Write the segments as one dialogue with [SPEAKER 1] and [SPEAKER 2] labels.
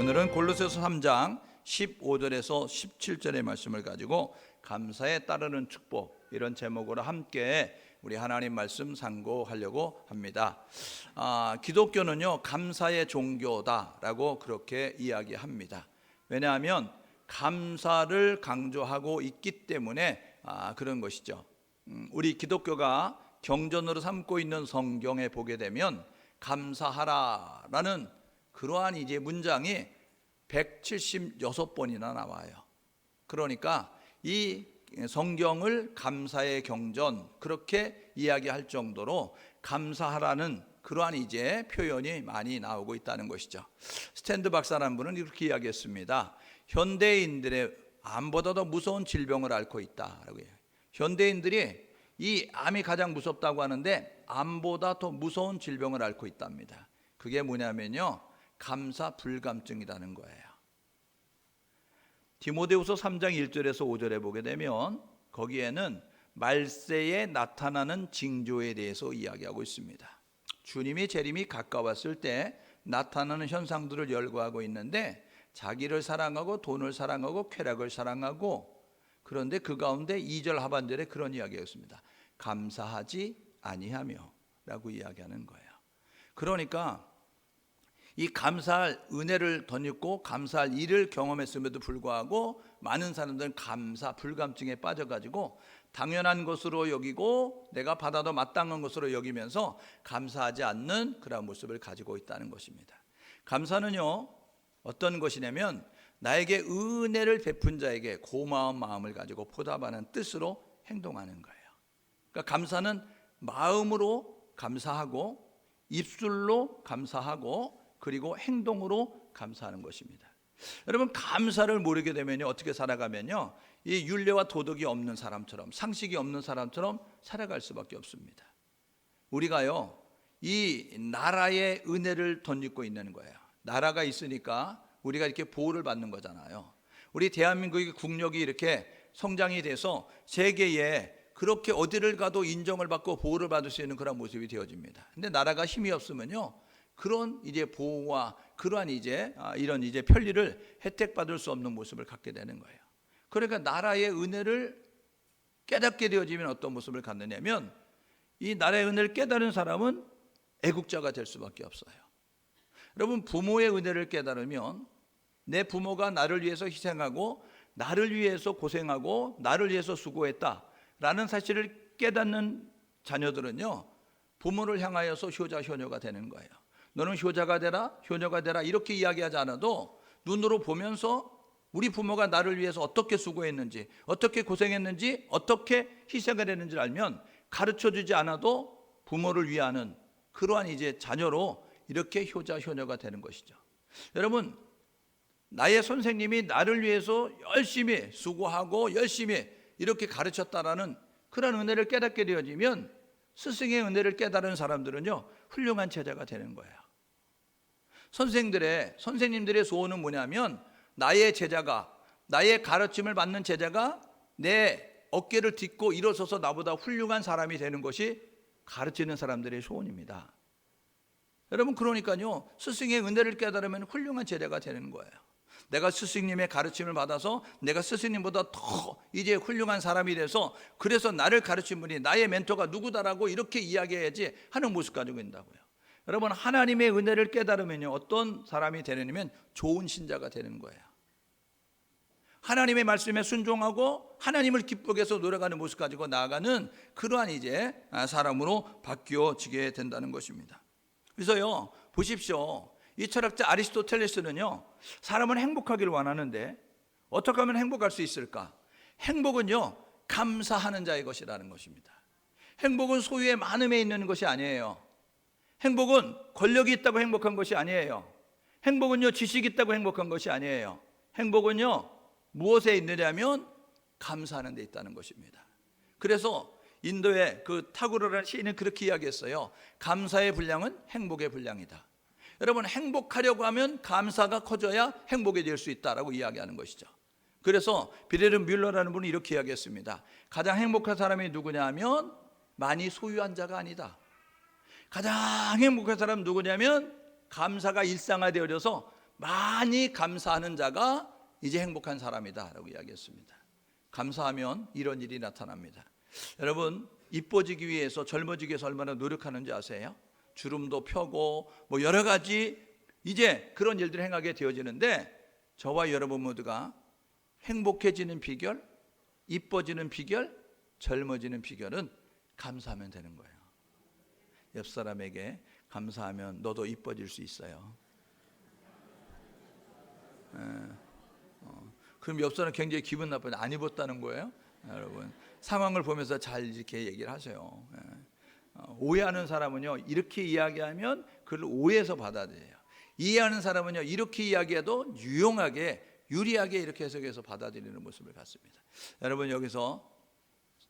[SPEAKER 1] 오늘은 골로새서 3장 15절에서 17절의 말씀을 가지고 감사에 따르는 축복, 이런 제목으로 함께 우리 하나님 말씀 상고하려고 합니다. 기독교는요, 감사의 종교다라고 그렇게 이야기합니다. 왜냐하면 감사를 강조하고 있기 때문에 그런 것이죠. 우리 기독교가 경전으로 삼고 있는 성경에 보게 되면 감사하라라는 그러한 이제 문장이 176번이나 나와요. 그러니까 이 성경을 감사의 경전 그렇게 이야기할 정도로 감사하라는 그러한 이제 표현이 많이 나오고 있다는 것이죠. 스탠드 박사라는 분은 이렇게 이야기했습니다. 현대인들의 암보다 더 무서운 질병을 앓고 있다라고 해요. 현대인들이 이 암이 가장 무섭다고 하는데 암보다 더 무서운 질병을 앓고 있답니다. 그게 뭐냐면요, 감사 불감증이라는 거예요. 디모데후서 3장 1절에서 5절에 보게 되면 거기에는 말세에 나타나는 징조에 대해서 이야기하고 있습니다. 주님이 재림이 가까웠을 때 나타나는 현상들을 열거하고 있는데, 자기를 사랑하고 돈을 사랑하고 쾌락을 사랑하고, 그런데 그 가운데 2절 하반절에 그런 이야기가 있습니다. 감사하지 아니하며 라고 이야기하는 거예요. 그러니까 이 감사할 은혜를 덧입고 감사할 일을 경험했음에도 불구하고 많은 사람들은 감사 불감증에 빠져가지고 당연한 것으로 여기고 내가 받아도 마땅한 것으로 여기면서 감사하지 않는 그런 모습을 가지고 있다는 것입니다. 감사는요, 어떤 것이냐면 나에게 은혜를 베푼 자에게 고마운 마음을 가지고 보답하는 뜻으로 행동하는 거예요. 그러니까 감사는 마음으로 감사하고 입술로 감사하고 그리고 행동으로 감사하는 것입니다. 여러분, 감사를 모르게 되면요, 어떻게 살아가면요, 이 윤리와 도덕이 없는 사람처럼, 상식이 없는 사람처럼 살아갈 수밖에 없습니다. 우리가요, 이 나라의 은혜를 덧입고 있는 거예요. 나라가 있으니까 우리가 이렇게 보호를 받는 거잖아요. 우리 대한민국의 국력이 이렇게 성장이 돼서 세계에 그렇게 어디를 가도 인정을 받고 보호를 받을 수 있는 그런 모습이 되어집니다. 근데 나라가 힘이 없으면요, 그런 이제 보호와 그러한 이제 이런 이제 편리를 혜택받을 수 없는 모습을 갖게 되는 거예요. 그러니까 나라의 은혜를 깨닫게 되어지면 어떤 모습을 갖느냐면, 이 나라의 은혜를 깨달은 사람은 애국자가 될 수밖에 없어요. 여러분, 부모의 은혜를 깨달으면 내 부모가 나를 위해서 희생하고 나를 위해서 고생하고 나를 위해서 수고했다라는 사실을 깨닫는 자녀들은요, 부모를 향하여서 효자 효녀가 되는 거예요. 너는 효자가 되라, 효녀가 되라, 이렇게 이야기하지 않아도 눈으로 보면서 우리 부모가 나를 위해서 어떻게 수고했는지, 어떻게 고생했는지, 어떻게 희생을 했는지를 알면 가르쳐주지 않아도 부모를 위하는 그러한 이제 자녀로 이렇게 효자 효녀가 되는 것이죠. 여러분, 나의 선생님이 나를 위해서 열심히 수고하고 열심히 이렇게 가르쳤다라는 그런 은혜를 깨닫게 되어지면, 스승의 은혜를 깨달은 사람들은요, 훌륭한 제자가 되는 거예요. 선생님들의 소원은 뭐냐면, 나의 제자가, 나의 가르침을 받는 제자가 내 어깨를 딛고 일어서서 나보다 훌륭한 사람이 되는 것이 가르치는 사람들의 소원입니다. 여러분, 그러니까요, 스승의 은혜를 깨달으면 훌륭한 제자가 되는 거예요. 내가 스승님의 가르침을 받아서 내가 스승님보다 더 이제 훌륭한 사람이 돼서, 그래서 나를 가르친 분이 나의 멘토가 누구다라고 이렇게 이야기해야지 하는 모습 가지고 있다고요. 여러분, 하나님의 은혜를 깨달으면요, 어떤 사람이 되느냐면 좋은 신자가 되는 거예요. 하나님의 말씀에 순종하고 하나님을 기쁘게 해서 노력하는 모습 가지고 나아가는 그러한 이제 사람으로 바뀌어지게 된다는 것입니다. 그래서요, 보십시오. 이 철학자 아리스토텔레스는요, 사람은 행복하기를 원하는데 어떻게 하면 행복할 수 있을까? 행복은요, 감사하는 자의 것이라는 것입니다. 행복은 소유의 많음에 있는 것이 아니에요. 행복은 권력이 있다고 행복한 것이 아니에요. 행복은요, 지식이 있다고 행복한 것이 아니에요. 행복은요, 무엇에 있느냐면 감사하는 데 있다는 것입니다. 그래서 인도의 그 타구르라는 시인은 그렇게 이야기했어요. 감사의 분량은 행복의 분량이다. 여러분, 행복하려고 하면 감사가 커져야 행복이 될 수 있다라고 이야기하는 것이죠. 그래서 비레르 뮬러라는 분이 이렇게 이야기했습니다. 가장 행복한 사람이 누구냐 하면 많이 소유한 자가 아니다. 가장 행복한 사람은 누구냐면 감사가 일상화되어져서 많이 감사하는 자가 이제 행복한 사람이다라고 이야기했습니다. 감사하면 이런 일이 나타납니다. 여러분, 이뻐지기 위해서, 젊어지기 위해서 얼마나 노력하는지 아세요? 주름도 펴고 뭐 여러 가지 이제 그런 일들을 행하게 되어지는데, 저와 여러분 모두가 행복해지는 비결, 이뻐지는 비결, 젊어지는 비결은 감사하면 되는 거예요. 옆 사람에게 감사하면 너도 이뻐질 수 있어요. 그럼 옆 사람 굉장히 기분 나쁘죠. 안 입었다는 거예요. 여러분, 상황을 보면서 잘 이렇게 얘기를 하세요. 오해하는 사람은요, 이렇게 이야기하면 그걸 오해해서 받아들여요. 이해하는 사람은요, 이렇게 이야기해도 유용하게, 유리하게 이렇게 해석해서 받아들이는 모습을 갖습니다. 여러분, 여기서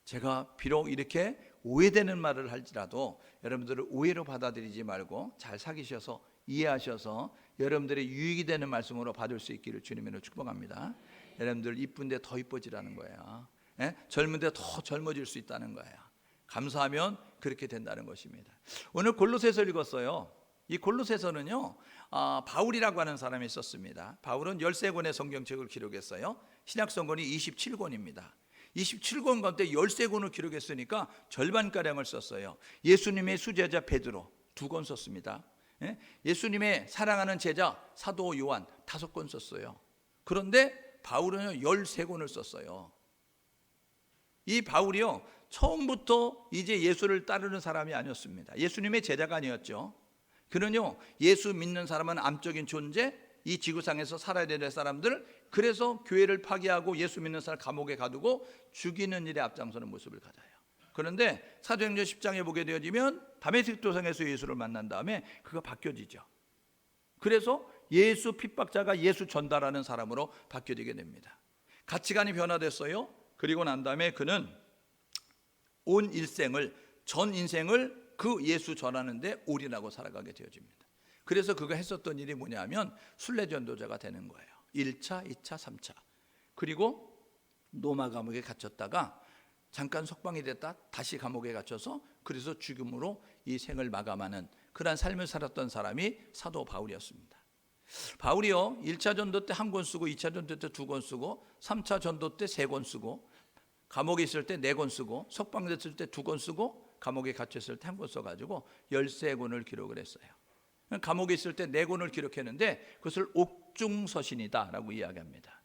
[SPEAKER 1] 제가 비록 이렇게 오해되는 말을 할지라도 여러분들을 오해로 받아들이지 말고 잘 사귀셔서 이해하셔서 여러분들의 유익이 되는 말씀으로 받을 수 있기를 주님으로 축복합니다. 여러분들 이쁜데 더 이뻐지라는 거예요. 젊은데 더 젊어질 수 있다는 거예요. 감사하면 그렇게 된다는 것입니다. 오늘 골로새서 읽었어요. 이 골로새서는요, 바울이라고 하는 사람이 썼습니다. 바울은 13권의 성경책을 기록했어요. 신약성권이 27권입니다. 27권 가운데 13권을 기록했으니까 절반가량을 썼어요. 예수님의 수제자 베드로 2권 썼습니다. 예수님의 사랑하는 제자 사도 요한 5권 썼어요. 그런데 바울은 13권을 썼어요. 이 바울이요, 처음부터 이제 예수를 따르는 사람이 아니었습니다. 예수님의 제자가 아니었죠. 그는요, 예수 믿는 사람은 암적인 존재, 이 지구상에서 살아야 될 사람들, 그래서 교회를 파괴하고 예수 믿는 사람 감옥에 가두고 죽이는 일에 앞장서는 모습을 가져요. 그런데 사도행전 10장에 보게 되어지면 다메섹 도상에서 예수를 만난 다음에 그가 바뀌어지죠. 그래서 예수 핍박자가 예수 전달하는 사람으로 바뀌어지게 됩니다. 가치관이 변화됐어요. 그리고 난 다음에 그는 온 일생을, 전 인생을 그 예수 전하는데 올인하고 살아가게 되어집니다. 그래서 그가 했었던 일이 뭐냐면 순례전도자가 되는 거예요. 1차, 2차, 3차. 그리고 로마 감옥에 갇혔다가 잠깐 석방이 됐다 다시 감옥에 갇혀서 그래서 죽음으로 이 생을 마감하는 그러한 삶을 살았던 사람이 사도 바울이었습니다. 바울이요, 1차 전도 때 1권 쓰고 2차 전도 때 2권 쓰고 3차 전도 때 3권 쓰고 감옥에 있을 때 4권 쓰고 석방됐을 때 2권 쓰고 감옥에 갇혔을 때 1권 써가지고 13권을 기록을 했어요. 감옥에 있을 때 4권을 기록했는데 그것을 옥중서신이다 라고 이야기합니다.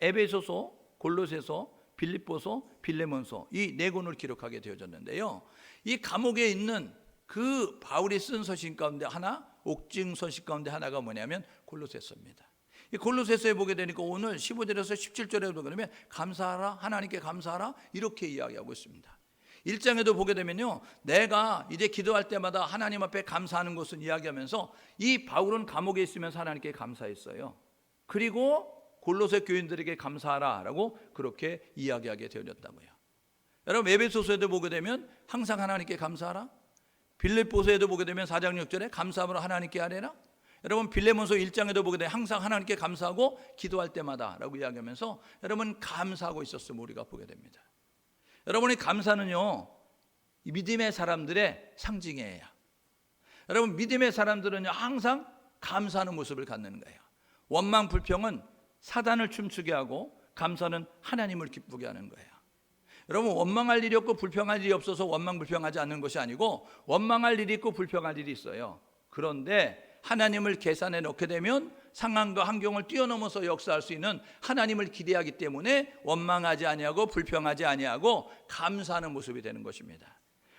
[SPEAKER 1] 에베소서, 골로새서, 빌립보서, 빌레몬서 이 4권을 기록하게 되어졌는데요, 이 감옥에 있는 그 바울이 쓴 서신 가운데 하나, 옥중서신 가운데 하나가 뭐냐면 골로새서입니다. 이 골로새서에 보게 되니까 오늘 15절에서 17절에 보게 되면 감사하라, 하나님께 감사하라 이렇게 이야기하고 있습니다. 1장에도 보게 되면요, 내가 이제 기도할 때마다 하나님 앞에 감사하는 것을 이야기하면서 이 바울은 감옥에 있으면서 하나님께 감사했어요. 그리고 골로새 교인들에게 감사하라 라고 그렇게 이야기하게 되어졌다고요. 여러분, 에베소서에도 보게 되면 항상 하나님께 감사하라. 빌립보서에도 보게 되면 4장 6절에 감사함으로 하나님께 하래라. 여러분, 빌레몬서 1장에도 보게 되면 항상 하나님께 감사하고 기도할 때마다 라고 이야기하면서 여러분 감사하고 있었음을 우리가 보게 됩니다. 여러분의 감사는요, 믿음의 사람들의 상징이에요. 여러분, 믿음의 사람들은요, 항상 감사하는 모습을 갖는 거예요. 원망 불평은 사단을 춤추게 하고 감사는 하나님을 기쁘게 하는 거예요. 여러분, 원망할 일이 없고 불평할 일이 없어서 원망 불평하지 않는 것이 아니고 원망할 일이 있고 불평할 일이 있어요. 그런데 하나님을 계산해 놓게 되면 상황과 환경을 뛰어넘어서 역사할 수 있는 하나님을 기대하기 때문에 원망하지 아니하고 불평하지 아니하고 감사하는 모습이 되는 것입니다.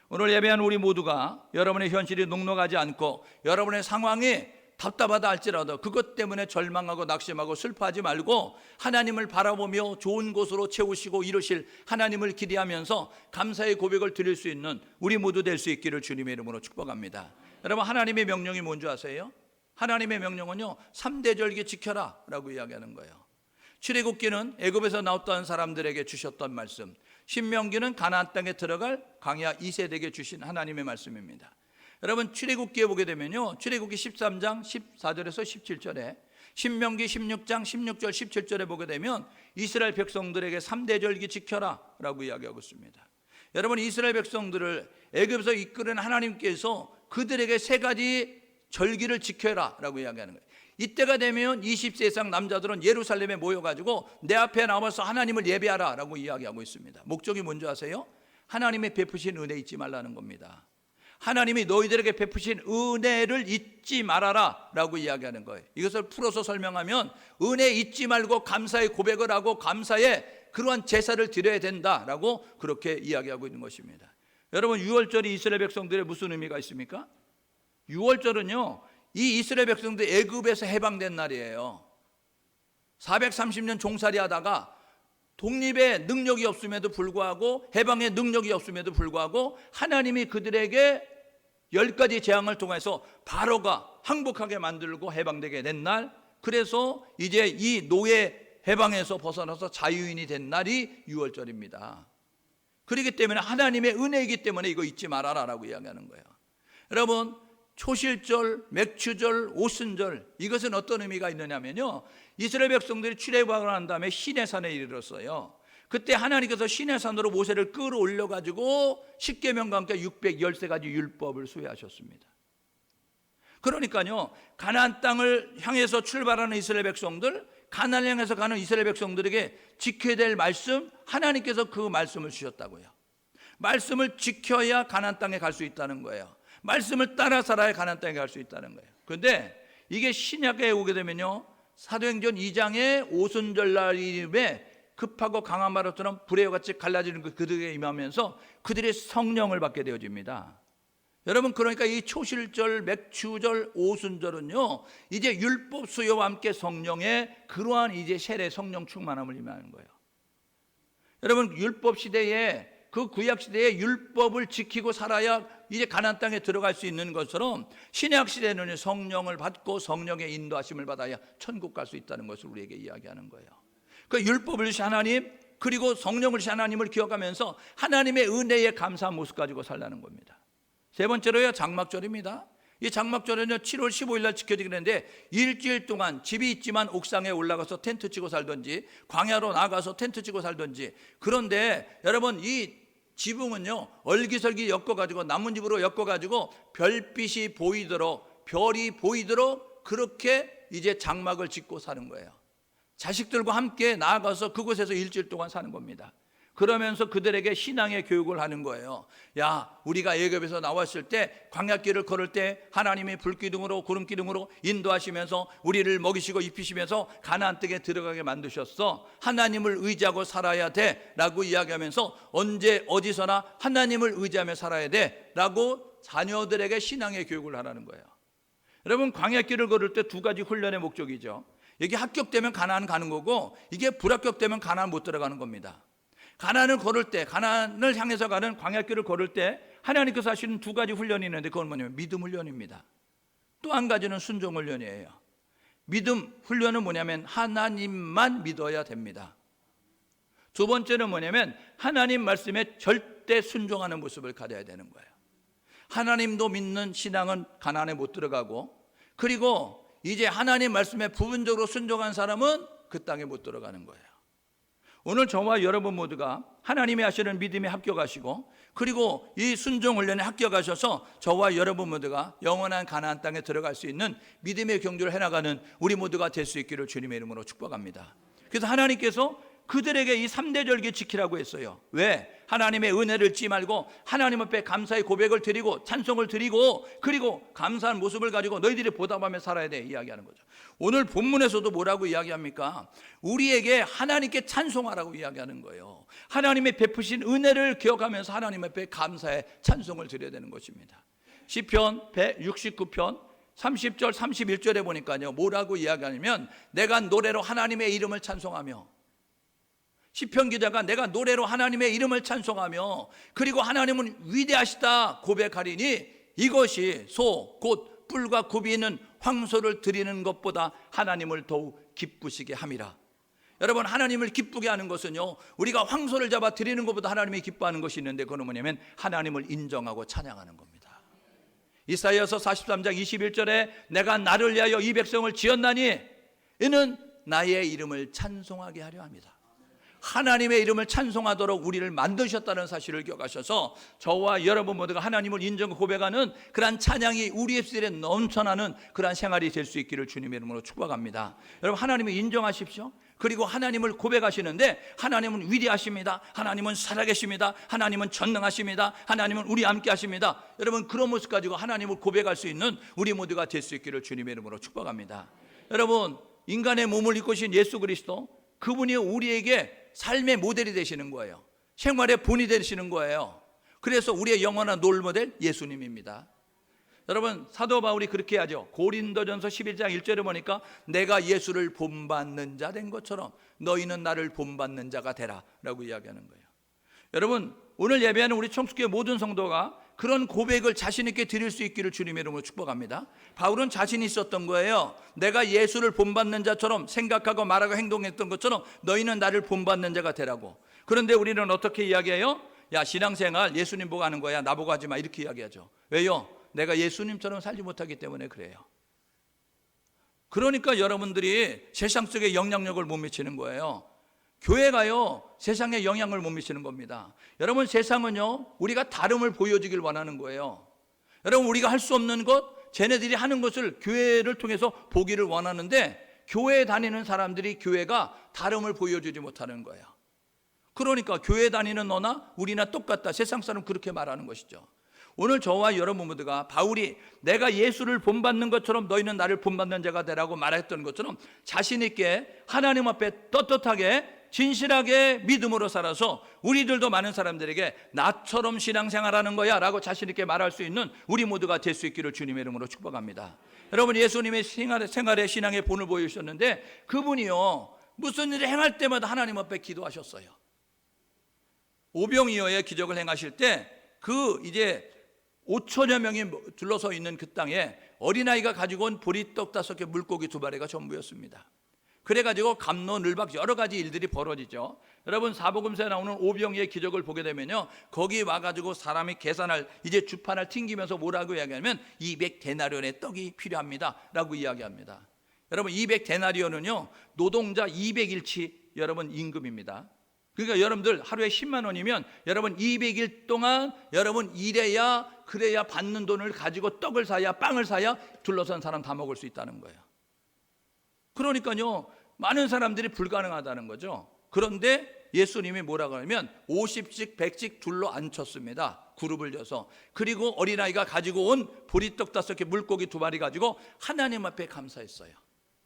[SPEAKER 1] 오늘 예배한 우리 모두가 여러분의 현실이 녹록하지 않고 여러분의 상황이 답답하다 할지라도 그것 때문에 절망하고 낙심하고 슬퍼하지 말고 하나님을 바라보며 좋은 곳으로 채우시고 이루실 하나님을 기대하면서 감사의 고백을 드릴 수 있는 우리 모두 될 수 있기를 주님의 이름으로 축복합니다. 여러분, 하나님의 명령이 뭔지 아세요? 하나님의 명령은요, 3대 절기 지켜라 라고 이야기하는 거예요. 출애굽기는 애굽에서 나왔던 사람들에게 주셨던 말씀, 신명기는 가나안 땅에 들어갈 광야 2세대에게 주신 하나님의 말씀입니다. 여러분, 출애굽기에 보게 되면요, 출애굽기 13장 14절에서 17절에, 신명기 16장 16절 17절에 보게 되면 이스라엘 백성들에게 3대 절기 지켜라 라고 이야기하고 있습니다. 여러분, 이스라엘 백성들을 애굽에서 이끄는 하나님께서 그들에게 3가지 절기를 지켜라 라고 이야기하는 거예요. 이때가 되면 20세 이상 남자들은 예루살렘에 모여가지고 내 앞에 나와서 하나님을 예배하라 라고 이야기하고 있습니다. 목적이 뭔지 아세요? 하나님의 베푸신 은혜 잊지 말라는 겁니다. 하나님이 너희들에게 베푸신 은혜를 잊지 말아라 라고 이야기하는 거예요. 이것을 풀어서 설명하면 은혜 잊지 말고 감사의 고백을 하고 감사의 그러한 제사를 드려야 된다라고 그렇게 이야기하고 있는 것입니다. 여러분, 유월절이 이스라엘 백성들의 무슨 의미가 있습니까? 유월절은요, 이 이스라엘 백성들 애굽에서 해방된 날이에요. 430년 종살이 하다가 독립의 능력이 없음에도 불구하고, 해방의 능력이 없음에도 불구하고 하나님이 그들에게 10가지 재앙을 통해서 바로가 항복하게 만들고 해방되게 된 날, 그래서 이제 이 노예 해방에서 벗어나서 자유인이 된 날이 유월절입니다. 그렇기 때문에 하나님의 은혜이기 때문에 이거 잊지 말아라 라고 이야기하는 거예요. 여러분, 초실절, 맥추절, 오순절, 이것은 어떤 의미가 있느냐면요, 이스라엘 백성들이 출애굽을 한 다음에 시내산에 이르렀어요. 그때 하나님께서 시내산으로 모세를 끌어올려 가지고 십계명과 함께 613가지 율법을 수여하셨습니다. 그러니까요, 가나안 땅을 향해서 출발하는 이스라엘 백성들, 가나안을 향해서 가는 이스라엘 백성들에게 지켜야 될 말씀, 하나님께서 그 말씀을 주셨다고요. 말씀을 지켜야 가나안 땅에 갈 수 있다는 거예요. 말씀을 따라 살아야 가나안 땅에 갈 수 있다는 거예요. 그런데 이게 신약에 오게 되면요, 사도행전 2장의 오순절날임에 급하고 강한 바람처럼 불의 같이 갈라지는 그들에게 임하면서 그들의 성령을 받게 되어집니다. 여러분, 그러니까 이 초실절, 맥추절, 오순절은요, 이제 율법 수요와 함께 성령의 그러한 이제 세례 성령 충만함을 의미하는 거예요. 여러분, 율법 시대에, 그 구약 시대에 율법을 지키고 살아야 이제 가나안 땅에 들어갈 수 있는 것처럼 신약 시대는 성령을 받고 성령의 인도하심을 받아야 천국 갈 수 있다는 것을 우리에게 이야기하는 거예요. 그 율법을 주신 하나님, 그리고 성령을 주신 하나님을 기억하면서 하나님의 은혜에 감사한 모습 가지고 살라는 겁니다. 세 번째로요, 장막절입니다. 이 장막절은요, 7월 15일 날 지켜지게 되는데 일주일 동안 집이 있지만 옥상에 올라가서 텐트 치고 살든지 광야로 나가서 텐트 치고 살든지, 그런데 여러분, 이 지붕은요, 얼기설기 엮어가지고 나뭇잎으로 엮어가지고 별빛이 보이도록, 별이 보이도록 그렇게 이제 장막을 짓고 사는 거예요. 자식들과 함께 나아가서 그곳에서 일주일 동안 사는 겁니다. 그러면서 그들에게 신앙의 교육을 하는 거예요. 야, 우리가 애굽에서 나왔을 때 광야길을 걸을 때 하나님이 불기둥으로 구름기둥으로 인도하시면서 우리를 먹이시고 입히시면서 가나안 땅에 들어가게 만드셨어. 하나님을 의지하고 살아야 돼 라고 이야기하면서 언제 어디서나 하나님을 의지하며 살아야 돼 라고 자녀들에게 신앙의 교육을 하라는 거예요. 여러분, 광야길을 걸을 때 두 가지 훈련의 목적이죠. 이게 합격되면 가나안 가는 거고, 이게 불합격되면 가나안 못 들어가는 겁니다. 가나안을 걸을 때, 가나안을 향해서 가는 광야길을 걸을 때 하나님께서 하시는 두 가지 훈련이 있는데, 그건 뭐냐면 믿음 훈련입니다. 또 한 가지는 순종 훈련이에요. 믿음 훈련은 뭐냐면 하나님만 믿어야 됩니다. 두 번째는 뭐냐면 하나님 말씀에 절대 순종하는 모습을 가져야 되는 거예요. 하나님도 믿는 신앙은 가나안에 못 들어가고, 그리고 이제 하나님 말씀에 부분적으로 순종한 사람은 그 땅에 못 들어가는 거예요. 오늘 저와 여러분 모두가 하나님이 하시는 믿음에 합격하시고, 그리고 이 순종 훈련에 합격하셔서 저와 여러분 모두가 영원한 가나안 땅에 들어갈 수 있는 믿음의 경주를 해나가는 우리 모두가 될 수 있기를 주님의 이름으로 축복합니다. 그래서 하나님께서 그들에게 이 3대 절기 지키라고 했어요. 왜? 하나님의 은혜를 잊지 말고 하나님 앞에 감사의 고백을 드리고 찬송을 드리고, 그리고 감사한 모습을 가지고 너희들이 보답하며 살아야 돼 이야기하는 거죠. 오늘 본문에서도 뭐라고 이야기합니까? 우리에게 하나님께 찬송하라고 이야기하는 거예요. 하나님의 베푸신 은혜를 기억하면서 하나님 앞에 감사의 찬송을 드려야 되는 것입니다. 시편 169편 30절 31절에 보니까요, 뭐라고 이야기하냐면 내가 노래로 하나님의 이름을 찬송하며, 시편 기자가 내가 노래로 하나님의 이름을 찬송하며 그리고 하나님은 위대하시다 고백하리니 이것이 소 곧 뿔과 굽이 있는 황소를 드리는 것보다 하나님을 더욱 기쁘시게 함이라. 여러분, 하나님을 기쁘게 하는 것은요, 우리가 황소를 잡아 드리는 것보다 하나님이 기뻐하는 것이 있는데, 그건 뭐냐면 하나님을 인정하고 찬양하는 겁니다. 이사야서 43장 21절에 내가 나를 위하여 이 백성을 지었나니 이는 나의 이름을 찬송하게 하려 합니다. 하나님의 이름을 찬송하도록 우리를 만드셨다는 사실을 기억하셔서 저와 여러분 모두가 하나님을 인정 고백하는 그러한 찬양이 우리 입술에 넘쳐나는 그러한 생활이 될 수 있기를 주님의 이름으로 축복합니다. 여러분, 하나님을 인정하십시오. 그리고 하나님을 고백하시는데 하나님은 위대하십니다. 하나님은 살아계십니다. 하나님은 전능하십니다. 하나님은 우리 함께 하십니다. 여러분, 그런 모습 가지고 하나님을 고백할 수 있는 우리 모두가 될 수 있기를 주님의 이름으로 축복합니다. 여러분, 인간의 몸을 입고 오신 예수 그리스도, 그분이 우리에게 삶의 모델이 되시는 거예요. 생활의 본이 되시는 거예요. 그래서 우리의 영원한 롤모델 예수님입니다. 여러분, 사도 바울이 그렇게 하죠. 고린도전서 11장 1절에 보니까 내가 예수를 본받는 자 된 것처럼 너희는 나를 본받는 자가 되라 라고 이야기하는 거예요. 여러분, 오늘 예배하는 우리 청숙교회 모든 성도가 그런 고백을 자신 있게 드릴 수 있기를 주님의 이름으로 축복합니다. 바울은 자신이 있었던 거예요. 내가 예수를 본받는 자처럼 생각하고 말하고 행동했던 것처럼 너희는 나를 본받는 자가 되라고. 그런데 우리는 어떻게 이야기해요? 야, 신앙생활 예수님 보고 하는 거야, 나보고 하지 마, 이렇게 이야기하죠. 왜요? 내가 예수님처럼 살지 못하기 때문에 그래요. 그러니까 여러분들이 세상 속에 영향력을 못 미치는 거예요. 교회가요, 세상에 영향을 못 미치는 겁니다. 여러분, 세상은요, 우리가 다름을 보여주길 원하는 거예요. 여러분, 우리가 할 수 없는 것, 쟤네들이 하는 것을 교회를 통해서 보기를 원하는데, 교회에 다니는 사람들이 교회가 다름을 보여주지 못하는 거예요. 그러니까 교회 다니는 너나 우리나 똑같다, 세상 사람 그렇게 말하는 것이죠. 오늘 저와 여러분 모두가 바울이 내가 예수를 본받는 것처럼 너희는 나를 본받는 자가 되라고 말했던 것처럼 자신 있게 하나님 앞에 떳떳하게 진실하게 믿음으로 살아서 우리들도 많은 사람들에게 나처럼 신앙생활하는 거야 라고 자신 있게 말할 수 있는 우리 모두가 될 수 있기를 주님의 이름으로 축복합니다. 여러분, 예수님의 생활의 신앙의 본을 보여주셨는데 그분이요, 무슨 일을 행할 때마다 하나님 앞에 기도하셨어요. 오병이어의 기적을 행하실 때 이제 5천여 명이 둘러서 있는 그 땅에 어린아이가 가지고 온 보리떡 5개, 물고기 2마리가 전부였습니다. 그래가지고 감로, 늘박 여러 가지 일들이 벌어지죠. 여러분, 사복음서에 나오는 오병이의 기적을 보게 되면요, 거기 와가지고 사람이 계산할, 이제 주판을 튕기면서 뭐라고 이야기하면 200데나리온의 떡이 필요합니다 라고 이야기합니다. 여러분, 200데나리온은요 노동자 200일치 여러분 임금입니다. 그러니까 여러분들 하루에 10만 원이면 여러분 200일 동안 여러분 그래야 받는 돈을 가지고 떡을 사야, 빵을 사야 둘러선 사람 다 먹을 수 있다는 거예요. 그러니까요, 많은 사람들이 불가능하다는 거죠. 그런데 예수님이 뭐라고 하냐면 50씩 100씩 둘러 앉혔습니다. 그룹을 져서. 그리고 어린아이가 가지고 온 보리떡 5개, 물고기 2마리 가지고 하나님 앞에 감사했어요.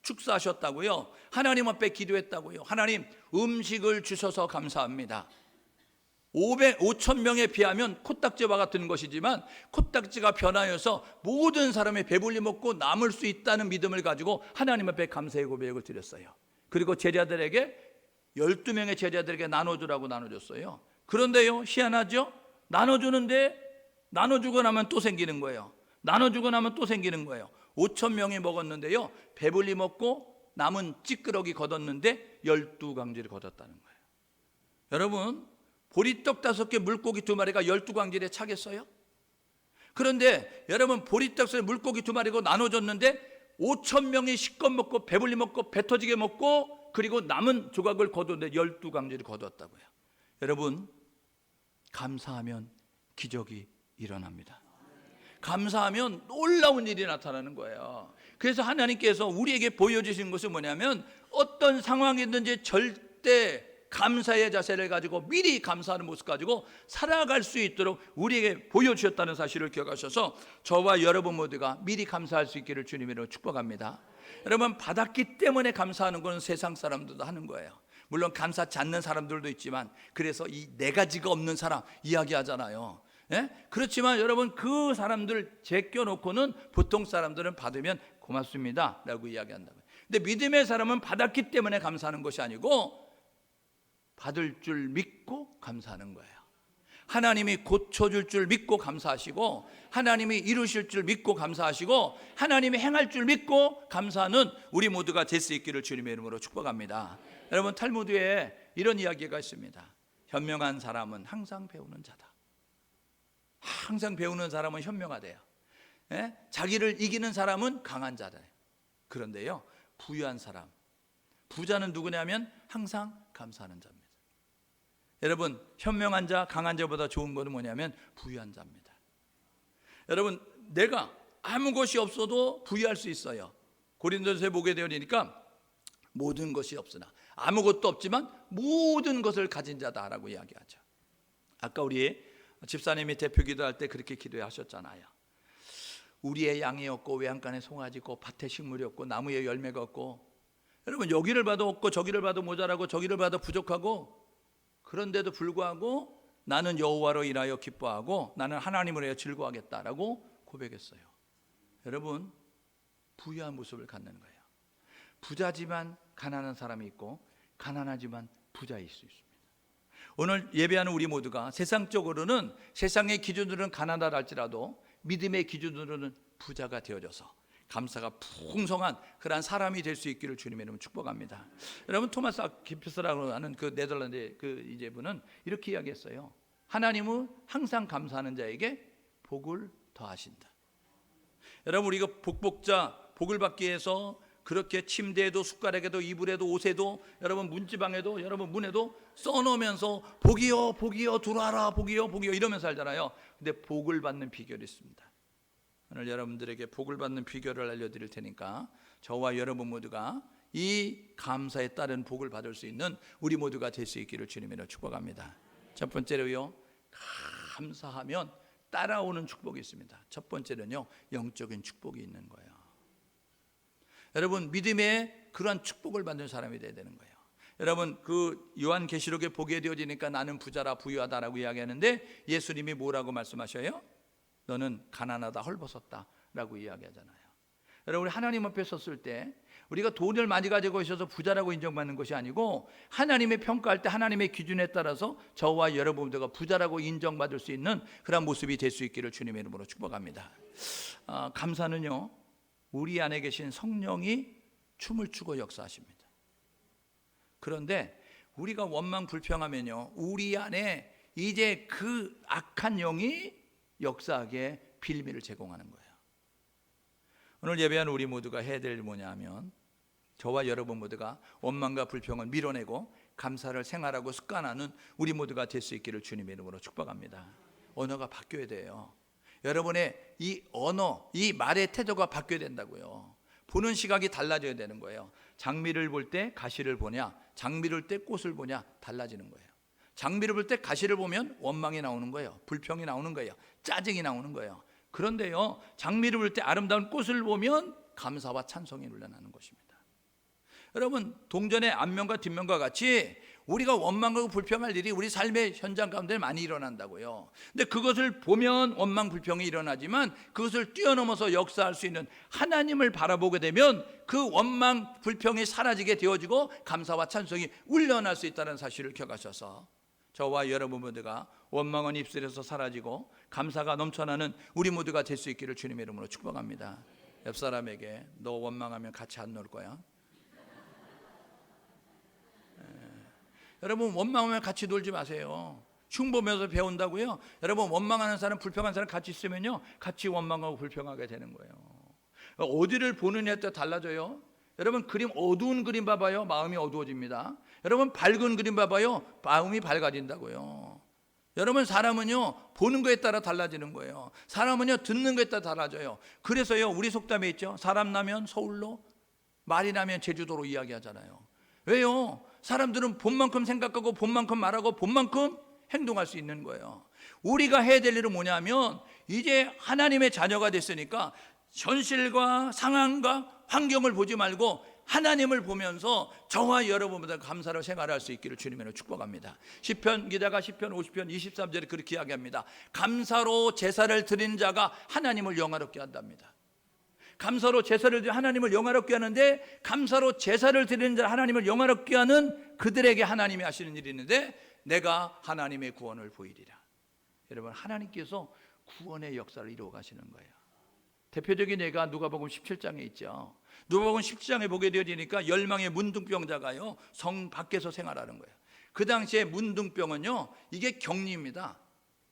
[SPEAKER 1] 축사하셨다고요. 하나님 앞에 기도했다고요. 하나님, 음식을 주셔서 감사합니다. 5천 명에 비하면 코딱지와 같은 것이지만 코딱지가 변하여서 모든 사람이 배불리 먹고 남을 수 있다는 믿음을 가지고 하나님 앞에 감사의 고백을 드렸어요. 그리고 제자들에게 12명의 제자들에게 나눠주라고 나눠줬어요. 그런데요, 희한하죠? 나눠주는데 나눠주고 나면 또 생기는 거예요. 나눠주고 나면 또 생기는 거예요. 5천 명이 먹었는데요, 배불리 먹고 남은 찌끄러기 걷었는데 12광질이 걷었다는 거예요. 여러분, 보리떡 5개, 물고기 2마리가 12광질에 차겠어요? 그런데 여러분, 보리떡 5개, 물고기 2마리고 나눠줬는데 5천 명이 실컷 먹고 배불리 먹고 배 터지게 먹고 그리고 남은 조각을 거두는데 12광질이 거두었다고요. 여러분, 감사하면 기적이 일어납니다. 감사하면 놀라운 일이 나타나는 거예요. 그래서 하나님께서 우리에게 보여주신 것은 뭐냐면 어떤 상황이든지 절대 감사의 자세를 가지고 미리 감사하는 모습 가지고 살아갈 수 있도록 우리에게 보여주셨다는 사실을 기억하셔서 저와 여러분 모두가 미리 감사할 수 있기를 주님으로 축복합니다. 여러분, 받았기 때문에 감사하는 것은 세상 사람들도 하는 거예요. 물론 감사치 않는 사람들도 있지만, 그래서 이 4가지가 없는 사람 이야기하잖아요. 예? 그렇지만 여러분, 그 사람들 제껴놓고는 보통 사람들은 받으면 고맙습니다 라고 이야기한다고요. 근데 믿음의 사람은 받았기 때문에 감사하는 것이 아니고 받을 줄 믿고 감사하는 거예요. 하나님이 고쳐줄 줄 믿고 감사하시고, 하나님이 이루실 줄 믿고 감사하시고, 하나님이 행할 줄 믿고 감사하는 우리 모두가 될 수 있기를 주님의 이름으로 축복합니다. 여러분, 탈무드에 이런 이야기가 있습니다. 현명한 사람은 항상 배우는 자다. 항상 배우는 사람은 현명하대요. 예? 자기를 이기는 사람은 강한 자다. 그런데요, 부유한 사람, 부자는 누구냐면 항상 감사하는 자입니다. 여러분, 현명한 자, 강한 자보다 좋은 것은 뭐냐면 부유한 자입니다. 여러분, 내가 아무 것이 없어도 부유할 수 있어요. 고린도서에 보게 되니까 모든 것이 없으나, 아무것도 없지만 모든 것을 가진 자다라고 이야기하죠. 아까 우리 집사님이 대표 기도할 때 그렇게 기도하셨잖아요. 우리의 양이 없고 외양간에 송아지 있고 밭에 식물이 없고 나무에 열매가 없고, 여러분 여기를 봐도 없고 저기를 봐도 모자라고 저기를 봐도 부족하고, 그런데도 불구하고 나는 여호와로 인하여 기뻐하고 나는 하나님으로 인하여 즐거워하겠다라고 고백했어요. 여러분, 부유한 모습을 갖는 거예요. 부자지만 가난한 사람이 있고 가난하지만 부자일 수 있습니다. 오늘 예배하는 우리 모두가 세상적으로는, 세상의 기준으로는 가난하다 할지라도 믿음의 기준으로는 부자가 되어져서 감사가 풍성한 그러한 사람이 될 수 있기를 주님의 이름으로 축복합니다. 여러분, 토마스 아퀴나스라고 하는 그 네덜란드 이제 분은 이렇게 이야기했어요. 하나님은 항상 감사하는 자에게 복을 더하신다. 여러분, 우리가 복복자, 복을 받기 위해서 그렇게 침대에도 숟가락에도 이불에도 옷에도 여러분 문지방에도 여러분 문에도 써놓으면서 복이요 복이요 들어와라 복이요 복이요 이러면서 살잖아요. 근데 복을 받는 비결이 있습니다. 오늘 여러분들에게 복을 받는 비결을 알려드릴 테니까 저와 여러분 모두가 이 감사에 따른 복을 받을 수 있는 우리 모두가 될 수 있기를 주님으로 축복합니다. 첫 번째로요, 감사하면 따라오는 축복이 있습니다. 첫 번째는요, 영적인 축복이 있는 거예요. 여러분, 믿음의 그러한 축복을 받는 사람이 되어야 되는 거예요. 여러분, 그 요한계시록에 보게 되어지니까 나는 부자라 부유하다라고 이야기하는데 예수님이 뭐라고 말씀하셔요? 너는 가난하다 헐벗었다 라고 이야기하잖아요. 여러분, 우리 하나님 앞에 섰을 때 우리가 돈을 많이 가지고 있어서 부자라고 인정받는 것이 아니고, 하나님의 평가할 때 하나님의 기준에 따라서 저와 여러분들과 부자라고 인정받을 수 있는 그런 모습이 될 수 있기를 주님의 이름으로 축복합니다. 감사는요, 우리 안에 계신 성령이 춤을 추고 역사하십니다. 그런데 우리가 원망 불평하면요, 우리 안에 이제 그 악한 영이 역사하게 빌미를 제공하는 거예요. 오늘 예배한 우리 모두가 해야 될 뭐냐면, 저와 여러분 모두가 원망과 불평을 밀어내고 감사를 생활하고 습관하는 우리 모두가 될 수 있기를 주님의 이름으로 축복합니다. 언어가 바뀌어야 돼요. 여러분의 이 언어, 이 말의 태도가 바뀌어야 된다고요. 보는 시각이 달라져야 되는 거예요. 장미를 볼 때 가시를 보냐, 장미를 볼 때 꽃을 보냐, 달라지는 거예요. 장미를 볼 때 가시를 보면 원망이 나오는 거예요. 불평이 나오는 거예요. 짜증이 나오는 거예요. 그런데요, 장미를 볼 때 아름다운 꽃을 보면 감사와 찬송이 눌러나는 것입니다. 여러분, 동전의 앞면과 뒷면과 같이 우리가 원망하고 불평할 일이 우리 삶의 현장 가운데 많이 일어난다고요. 근데 그것을 보면 원망 불평이 일어나지만 그것을 뛰어넘어서 역사할 수 있는 하나님을 바라보게 되면 그 원망 불평이 사라지게 되어지고 감사와 찬송이 울려날 수 있다는 사실을 기억하셔서 저와 여러분 모두가 원망은 입술에서 사라지고 감사가 넘쳐나는 우리 모두가 될 수 있기를 주님의 이름으로 축복합니다. 옆 사람에게 너 원망하면 같이 안 놀 거야. 여러분, 원망하면 같이 놀지 마세요. 흉보면서 배운다고요. 여러분, 원망하는 사람, 불평하는 사람 같이 있으면요, 같이 원망하고 불평하게 되는 거예요. 어디를 보느냐에 따라 달라져요. 여러분, 그림 어두운 그림 봐봐요, 마음이 어두워집니다. 여러분, 밝은 그림 봐봐요, 마음이 밝아진다고요. 여러분, 사람은요, 보는 거에 따라 달라지는 거예요. 사람은요, 듣는 거에 따라 달라져요. 그래서요, 우리 속담에 있죠. 사람 나면 서울로, 말이 나면 제주도로 이야기하잖아요. 왜요? 사람들은 본만큼 생각하고 본만큼 말하고 본만큼 행동할 수 있는 거예요. 우리가 해야 될 일은 뭐냐면, 이제 하나님의 자녀가 됐으니까 현실과 상황과 환경을 보지 말고 하나님을 보면서 저와 여러분보다 감사로 생활할 수 있기를 주님으로 축복합니다. 시편 기자가 시편 50편 23절에 그렇게 이야기합니다. 감사로 제사를 드리는 자가 하나님을 영화롭게 한답니다. 감사로 제사를 드리는 하나님을 영화롭게 하는데, 감사로 제사를 드리는 자 하나님을 영화롭게 하는 그들에게 하나님이 하시는 일이 있는데, 내가 하나님의 구원을 보이리라. 여러분, 하나님께서 구원의 역사를 이루어 가시는 거예요. 대표적인 예가 누가복음 17장에 있죠. 누가복음 17장에 보게 되어지니까 열망의 문둥병자가요, 성 밖에서 생활하는 거예요. 그 당시에 문둥병은요, 이게 격리입니다.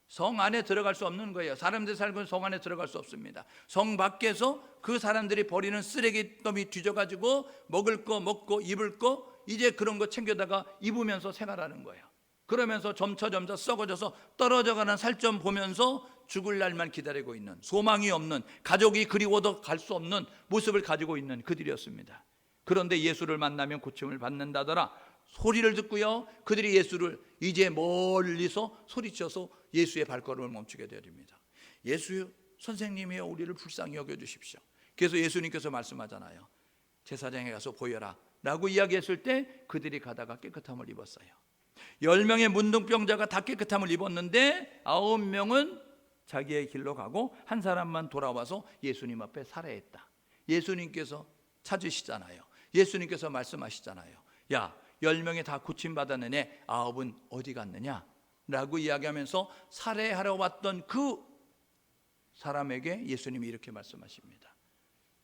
[SPEAKER 1] 성 안에 들어갈 수 없는 거예요. 사람들 살고 성 안에 들어갈 수 없습니다. 성 밖에서 그 사람들이 버리는 쓰레기 더미 뒤져가지고 먹을 거 먹고 입을 거 이제 그런 거 챙겨다가 입으면서 생활하는 거예요. 그러면서 점차 썩어져서 떨어져가는 살점 보면서 죽을 날만 기다리고 있는, 소망이 없는, 가족이 그리워도 갈 수 없는 모습을 가지고 있는 그들이었습니다. 그런데 예수를 만나면 고침을 받는다더라 소리를 듣고요, 그들이 예수를 이제 멀리서 소리쳐서 예수의 발걸음을 멈추게 되어집니다. 예수 선생님이여 우리를 불쌍히 여겨주십시오. 그래서 예수님께서 말씀하잖아요. 제사장에 가서 보여라 라고 이야기했을 때 그들이 가다가 깨끗함을 입었어요. 10명의 문둥병자가 다 깨끗함을 입었는데 9명은 자기의 길로 가고 한 사람만 돌아와서 예수님 앞에 살해했다. 예수님께서 찾으시잖아요. 예수님께서 말씀하시잖아요. 야, 10명이 다 고침받았느냐 9은 어디 갔느냐 라고 이야기하면서 살해하러 왔던 그 사람에게 예수님이 이렇게 말씀하십니다.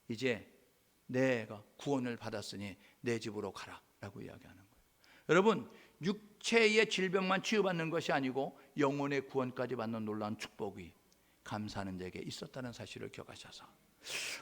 [SPEAKER 1] 이제 내가 구원을 받았으니 내 집으로 가라 라고 이야기하는 거예요. 여러분, 육체의 질병만 치유받는 것이 아니고 영혼의 구원까지 받는 놀라운 축복이 감사하는 자에게 있었다는 사실을 기억하셔서,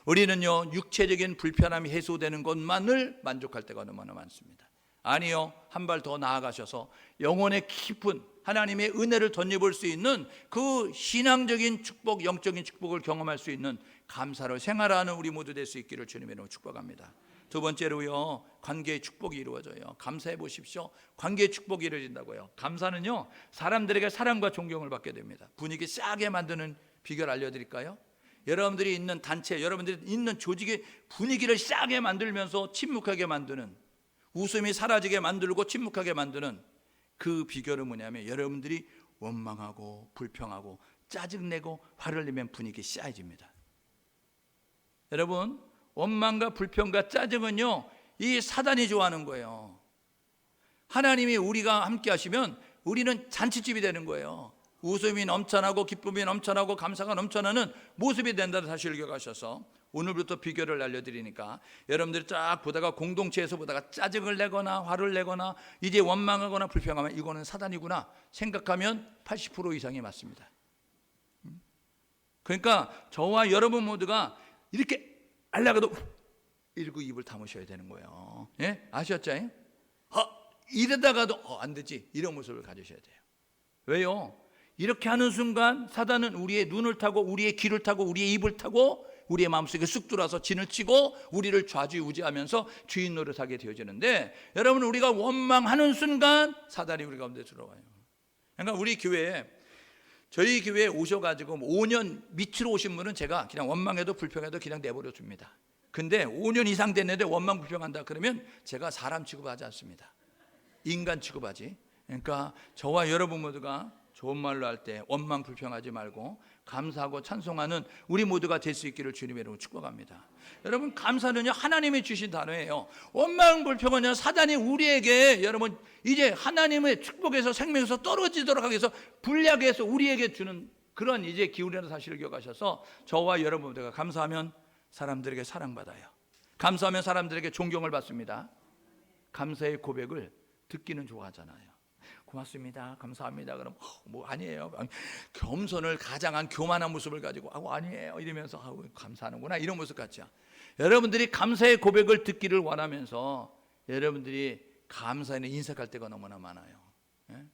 [SPEAKER 1] 우리는요 육체적인 불편함이 해소되는 것만을 만족할 때가 너무나 많습니다. 아니요, 한 발 더 나아가셔서 영혼의 깊은 하나님의 은혜를 덧입을 수 있는 그 신앙적인 축복, 영적인 축복을 경험할 수 있는 감사로 생활하는 우리 모두 될 수 있기를 주님의 이름으로 축복합니다. 두 번째로요, 관계의 축복이 이루어져요. 감사해 보십시오. 관계의 축복이 이루어진다고요. 감사는요 사람들에게 사랑과 존경을 받게 됩니다. 분위기 싸게 만드는 비결 알려드릴까요? 여러분들이 있는 단체, 여러분들이 있는 조직의 분위기를 싸게 만들면서 침묵하게 만드는, 웃음이 사라지게 만들고 침묵하게 만드는 그 비결은 뭐냐면, 여러분들이 원망하고 불평하고 짜증내고 화를 내면 분위기 싸해집니다. 여러분, 원망과 불평과 짜증은요 이 사단이 좋아하는 거예요. 하나님이 우리가 함께 하시면 우리는 잔치집이 되는 거예요. 웃음이 넘쳐나고 기쁨이 넘쳐나고 감사가 넘쳐나는 모습이 된다는 사실을 기억하셔서, 오늘부터 비결을 알려드리니까 여러분들이 쫙 보다가 공동체에서 보다가 짜증을 내거나 화를 내거나 이제 원망하거나 불평하면 이거는 사단이구나 생각하면 80% 이상이 맞습니다. 그러니까 저와 여러분 모두가 이렇게 알라가도 이러고 입을 다무셔야 되는 거예요. 예? 아셨죠? 이러다가도 안 되지, 이런 모습을 가지셔야 돼요. 왜요? 이렇게 하는 순간 사단은 우리의 눈을 타고 우리의 귀를 타고 우리의 입을 타고 우리의 마음속에 쑥 들어와서 진을 치고 우리를 좌지우지하면서 주인 노릇하게 되어지는데, 여러분, 우리가 원망하는 순간 사단이 우리 가운데 들어와요. 그러니까 우리 교회에, 저희 교회에 오셔가지고 5년 밑으로 오신 분은 제가 그냥 원망해도 불평해도 그냥 내버려 줍니다. 근데 5년 이상 됐는데 원망 불평한다 그러면 제가 사람 취급하지 않습니다. 인간 취급하지. 그러니까 저와 여러분 모두가 좋은 말로 할 때 원망 불평하지 말고 감사하고 찬송하는 우리 모두가 될 수 있기를 주님의 이름으로 축복합니다. 여러분, 감사는요 하나님이 주신 단어예요. 원망 불평은요 사단이 우리에게, 여러분, 이제 하나님의 축복에서 생명에서 떨어지도록 하기 위해서 불리하게 해서 우리에게 주는 그런 이제 기울이라는 사실을 기억하셔서, 저와 여러분 모두가 감사하면 사람들에게 사랑받아요. 감사하면 사람들에게 존경을 받습니다. 감사의 고백을 듣기는 좋아하잖아요. 고맙습니다, 감사합니다. 그럼 뭐 아니에요, 겸손을 가장한 교만한 모습을 가지고 아니에요 이러면서 감사하는구나 이런 모습 같죠. 여러분들이 감사의 고백을 듣기를 원하면서 여러분들이 감사에 인색할 때가 너무나 많아요. 예?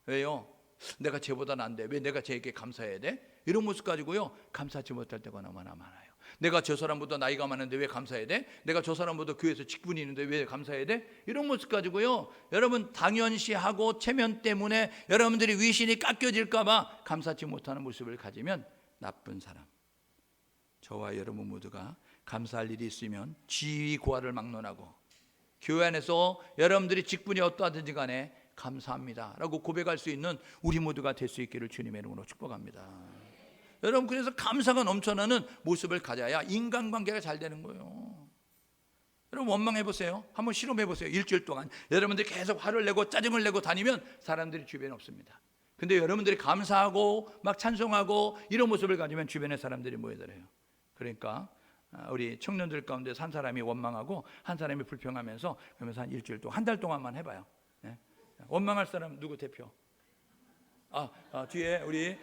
[SPEAKER 1] 왜요? 내가 쟤보다 난데 왜 내가 쟤에게 감사해야 돼? 이런 모습 가지고요 감사하지 못할 때가 너무나 많아요. 내가 저 사람보다 나이가 많은데 왜 감사해야 돼? 내가 저 사람보다 교회에서 직분이 있는데 왜 감사해야 돼? 이런 모습 가지고요 여러분 당연시하고 체면 때문에 여러분들이 위신이 깎여질까 봐 감사하지 못하는 모습을 가지면 나쁜 사람. 저와 여러분 모두가 감사할 일이 있으면 지위 고하를 막론하고 교회 안에서 여러분들이 직분이 어떠하든지 간에 감사합니다 라고 고백할 수 있는 우리 모두가 될 수 있기를 주님의 이름으로 축복합니다. 여러분, 그래서 감사가 넘쳐나는 모습을 가져야 인간관계가 잘 되는 거예요. 여러분, 원망해 보세요. 한번 실험해 보세요. 일주일 동안 여러분들이 계속 화를 내고 짜증을 내고 다니면 사람들이 주변에 없습니다. 근데 여러분들이 감사하고 막 찬송하고 이런 모습을 가지면 주변에 사람들이 모여들어요. 그러니까 우리 청년들 가운데 한 사람이 원망하고 한 사람이 불평하면서, 그러면서 한 일주일 동안, 한 달 동안만 해봐요. 네? 원망할 사람 누구 대표? 뒤에 우리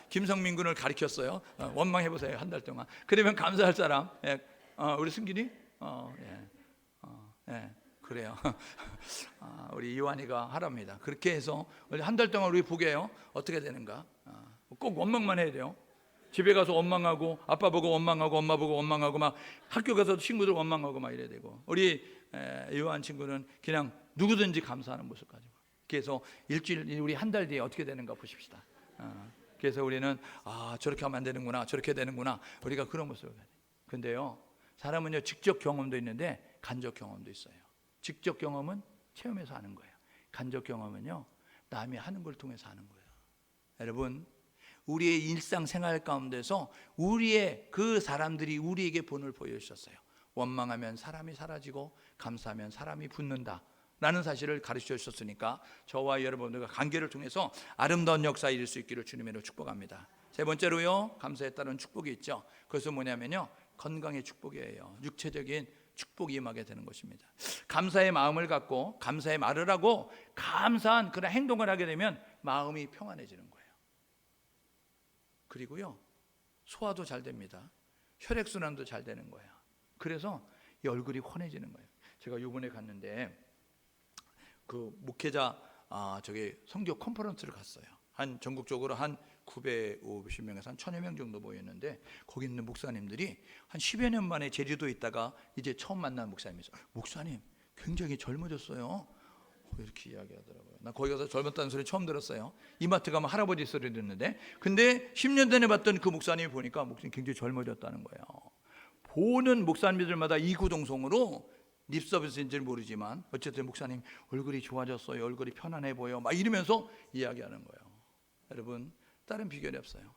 [SPEAKER 1] 김성민 군을 가르쳤어요. 원망해 보세요, 한 달 동안. 그러면 감사할 사람, 우리 승균이, 그래요. 우리 이완이가 하랍니다. 그렇게 해서 한 달 동안 우리 보게요. 어떻게 되는가? 꼭 원망만 해야 돼요. 집에 가서 원망하고, 아빠 보고 원망하고, 엄마 보고 원망하고, 막 학교 가서 친구들 원망하고 막 이래야 되고, 우리 이완 친구는 그냥 누구든지 감사하는 모습 가지고. 그래서 일주일, 우리 한 달 뒤에 어떻게 되는가 보십시다. 그래서 우리는 저렇게 하면 안 되는구나, 저렇게 되는구나, 우리가 그런 모습을 가져요. 근데요, 사람은요 직접 경험도 있는데 간접 경험도 있어요. 직접 경험은 체험해서 하는 거예요. 간접 경험은요 남이 하는 걸 통해서 하는 거예요. 여러분, 우리의 일상생활 가운데서 우리의 그 사람들이 우리에게 본을 보여주셨어요. 원망하면 사람이 사라지고 감사하면 사람이 붙는다 라는 사실을 가르쳐 주셨으니까 저와 여러분들과 관계를 통해서 아름다운 역사 이룰 수 있기를 주님으로 축복합니다. 세 번째로요, 감사에 따른 축복이 있죠. 그것은 뭐냐면요, 건강의 축복이에요. 육체적인 축복이 임하게 되는 것입니다. 감사의 마음을 갖고 감사의 말을 하고 감사한 그런 행동을 하게 되면 마음이 평안해지는 거예요. 그리고요, 소화도 잘 됩니다. 혈액순환도 잘 되는 거예요. 그래서 이 얼굴이 환해지는 거예요. 제가 이번에 갔는데 그 목회자 선교 컨퍼런스를 갔어요. 한 전국적으로 한 950명에서 한 1000여 명 정도 모였는데 거기 있는 목사님들이 한 10여 년 만에 제주도에 있다가 이제 처음 만난 목사님이죠. 목사님 굉장히 젊어졌어요. 이렇게 이야기하더라고요. 나 거기 가서 젊었다는 소리 처음 들었어요. 이마트 가면 할아버지 소리 듣는데, 근데 10년 전에 봤던 그 목사님이 보니까 목사님 굉장히 젊어졌다는 거예요. 보는 목사님들마다 이구동성으로 립 서비스인지는 모르지만 어쨌든 목사님 얼굴이 좋아졌어요, 얼굴이 편안해 보여, 막 이러면서 이야기하는 거예요. 여러분, 다른 비결이 없어요.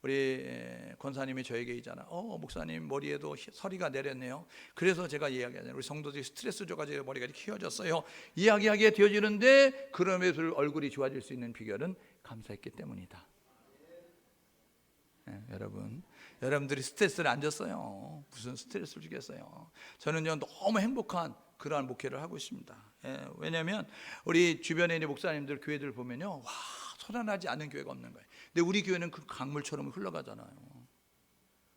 [SPEAKER 1] 우리 권사님이 저에게 있잖아, 목사님 머리에도 서리가 내렸네요. 그래서 제가 이야기하잖아요. 우리 성도들이 스트레스 줘가지고 머리가 이렇게 휘어졌어요. 이야기하게 되어지는데 그럼에도 얼굴이 좋아질 수 있는 비결은 감사했기 때문이다. 여러분들이 스트레스를 안 줬어요. 무슨 스트레스를 주겠어요. 저는요 너무 행복한 그러한 목회를 하고 있습니다. 왜냐하면 우리 주변에 있는 목사님들 교회들 보면요, 소란하지 않은 교회가 없는 거예요. 근데 우리 교회는 그 강물처럼 흘러가잖아요.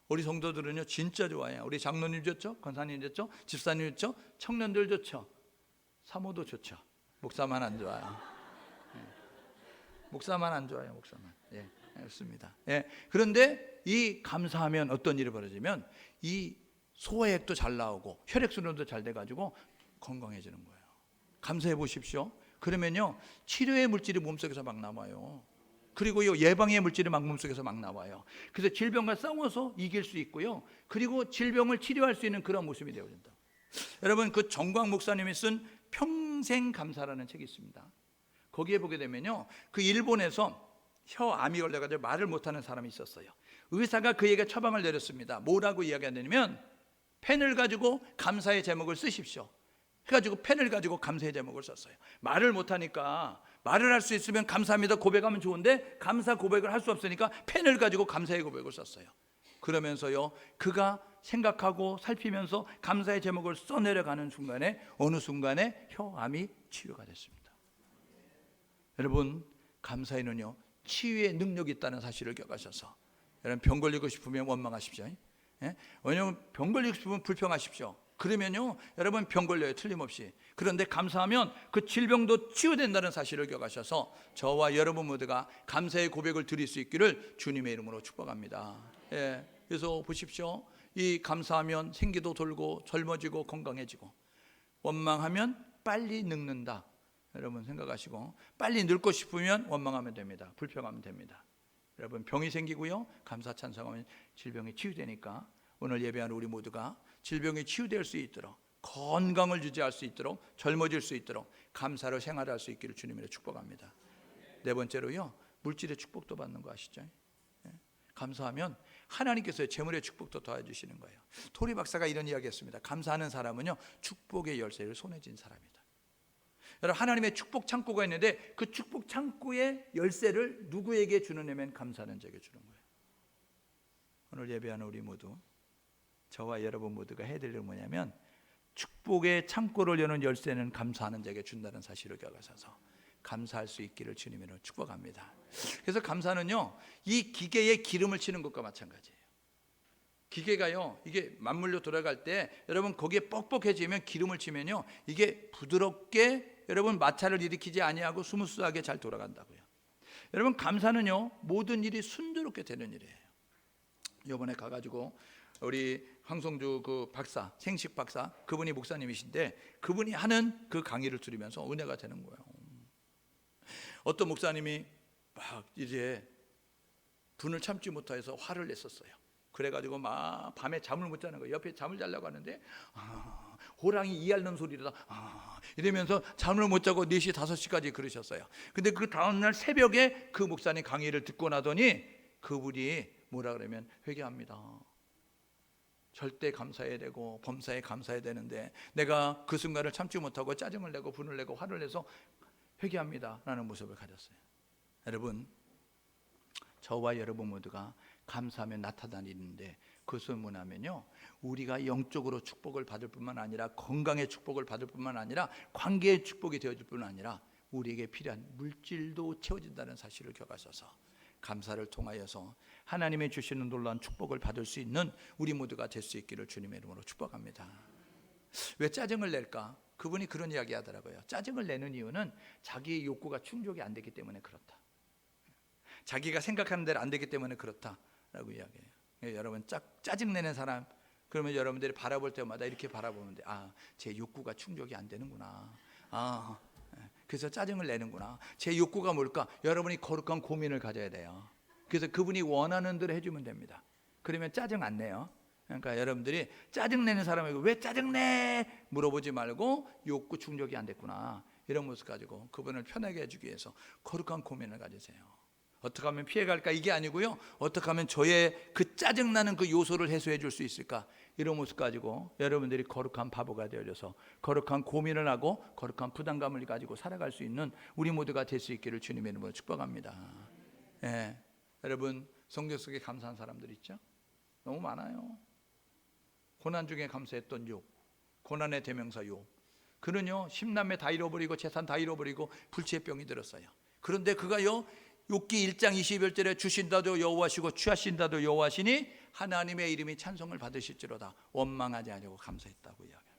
[SPEAKER 1] 우리 성도들은요 진짜 좋아요. 우리 장로님 좋죠, 권사님 좋죠, 집사님 좋죠, 청년들 좋죠, 사모도 좋죠. 목사만 안 좋아요. 목사만 안 좋아요. 목사만. 그렇습니다. 그런데 이 감사하면 어떤 일이 벌어지면 이 소화액도 잘 나오고 혈액순환도 잘 돼가지고 건강해지는 거예요. 감사해 보십시오. 그러면요 치료의 물질이 몸속에서 막 나와요. 그리고요 예방의 물질이 막 몸속에서 막 나와요. 그래서 질병과 싸워서 이길 수 있고요, 그리고 질병을 치료할 수 있는 그런 모습이 되어진다. 여러분, 그 정광 목사님이 쓴 평생 감사라는 책이 있습니다. 거기에 보게 되면요, 그 일본에서 혀암이 걸려가지고 말을 못하는 사람이 있었어요. 의사가 그에게 처방을 내렸습니다. 뭐라고 이야기하냐면 펜을 가지고 감사의 제목을 쓰십시오 해가지고 펜을 가지고 감사의 제목을 썼어요. 말을 못하니까 말을 할 수 있으면 감사합니다 고백하면 좋은데 감사 고백을 할 수 없으니까 펜을 가지고 감사의 고백을 썼어요. 그러면서요 그가 생각하고 살피면서 감사의 제목을 써내려가는 순간에 어느 순간에 혀암이 치유가 됐습니다. 여러분, 감사에는요 치유의 능력이 있다는 사실을 기억하셔서 여러분, 병 걸리고 싶으면 원망하십시오. 왜냐하면 병 걸리고 싶으면 불평하십시오. 그러면요 여러분 병 걸려요, 틀림없이. 그런데 감사하면 그 질병도 치유된다는 사실을 기억하셔서 저와 여러분 모두가 감사의 고백을 드릴 수 있기를 주님의 이름으로 축복합니다. 그래서 보십시오, 이 감사하면 생기도 돌고 젊어지고 건강해지고, 원망하면 빨리 늙는다. 여러분 생각하시고, 빨리 늙고 싶으면 원망하면 됩니다. 불평하면 됩니다. 여러분, 병이 생기고요 감사 찬송하면 질병이 치유되니까 오늘 예배하는 우리 모두가 질병이 치유될 수 있도록, 건강을 유지할 수 있도록, 젊어질 수 있도록 감사로 생활할 수 있기를 주님으로 축복합니다. 네 번째로요, 물질의 축복도 받는 거 아시죠? 감사하면 하나님께서 재물의 축복도 도와주시는 거예요. 토리 박사가 이런 이야기했습니다. 감사하는 사람은요 축복의 열쇠를 손에 쥔 사람이다. 여러분, 하나님의 축복 창고가 있는데 그 축복 창고의 열쇠를 누구에게 주느냐면 감사하는 자에게 주는 거예요. 오늘 예배하는 우리 모두, 저와 여러분 모두가 해야 될 일은 뭐냐면 축복의 창고를 여는 열쇠는 감사하는 자에게 준다는 사실을 기억하셔서 감사할 수 있기를 주님으로 축복합니다. 그래서 감사는요 이 기계에 기름을 치는 것과 마찬가지예요. 기계가요, 이게 맞물려 돌아갈 때 여러분 거기에 뻑뻑해지면 기름을 치면요, 이게 부드럽게 여러분 마찰을 일으키지 아니하고 스무스하게 잘 돌아간다고요. 여러분 감사는요, 모든 일이 순조롭게 되는 일이에요. 이번에 가가지고 우리 황성주 그 박사, 생식 박사, 그분이 목사님이신데 그분이 하는 그 강의를 들으면서 은혜가 되는 거예요. 어떤 목사님이 막 이제 분을 참지 못해서 화를 냈었어요. 그래가지고 막 밤에 잠을 못 자는 거예요. 옆에 잠을 자려고 하는데 호랑이 이 앓는 소리다 이러면서 잠을 못 자고 4시 5시까지 그러셨어요. 근데 그 다음날 새벽에 그 목사님 강의를 듣고 나더니 그분이 뭐라 그러면 회개합니다. 절대 감사해야 되고 범사에 감사해야 되는데 내가 그 순간을 참지 못하고 짜증을 내고 분을 내고 화를 내서 회개합니다 라는 모습을 가졌어요. 여러분, 저와 여러분 모두가 감사하면 나타나는 일인데 그것은 뭐냐면요, 우리가 영적으로 축복을 받을 뿐만 아니라 건강의 축복을 받을 뿐만 아니라 관계의 축복이 되어질 뿐만 아니라 우리에게 필요한 물질도 채워진다는 사실을 기억하셔서 감사를 통하여서 하나님의 주시는 놀라운 축복을 받을 수 있는 우리 모두가 될 수 있기를 주님의 이름으로 축복합니다. 왜 짜증을 낼까? 그분이 그런 이야기 하더라고요. 짜증을 내는 이유는 자기의 욕구가 충족이 안 되기 때문에 그렇다. 자기가 생각하는 대로 안 되기 때문에 그렇다라고 이야기해요. 여러분 짜증내는 사람, 그러면 여러분들이 바라볼 때마다 이렇게 바라보면 돼. 제 욕구가 충족이 안 되는구나. 그래서 짜증을 내는구나. 제 욕구가 뭘까? 여러분이 거룩한 고민을 가져야 돼요. 그래서 그분이 원하는 대로 해주면 됩니다. 그러면 짜증 안 내요. 그러니까 여러분들이 짜증내는 사람에게 왜 짜증내? 물어보지 말고 욕구 충족이 안 됐구나, 이런 모습 가지고 그분을 편하게 해주기 위해서 거룩한 고민을 가지세요. 어떻게 하면 피해갈까? 이게 아니고요, 어떻게 하면 저의 그 짜증나는 그 요소를 해소해 줄 수 있을까? 이런 모습 가지고 여러분들이 거룩한 바보가 되어져서 거룩한 고민을 하고 거룩한 부담감을 가지고 살아갈 수 있는 우리 모두가 될 수 있기를 주님의 이름으로 축복합니다. 여러분, 성경 속에 감사한 사람들 있죠? 너무 많아요. 고난 중에 감사했던 욥, 고난의 대명사 욥. 그는요, 10남매 다 잃어버리고 재산 다 잃어버리고 불치의 병이 들었어요. 그런데 그가요, 욥기 1장 21절에 주신다도 여호와시고 취하신다도 여호와시니 하나님의 이름이 찬송을 받으실지로다 원망하지 않으려고 감사했다고 이야기합니다.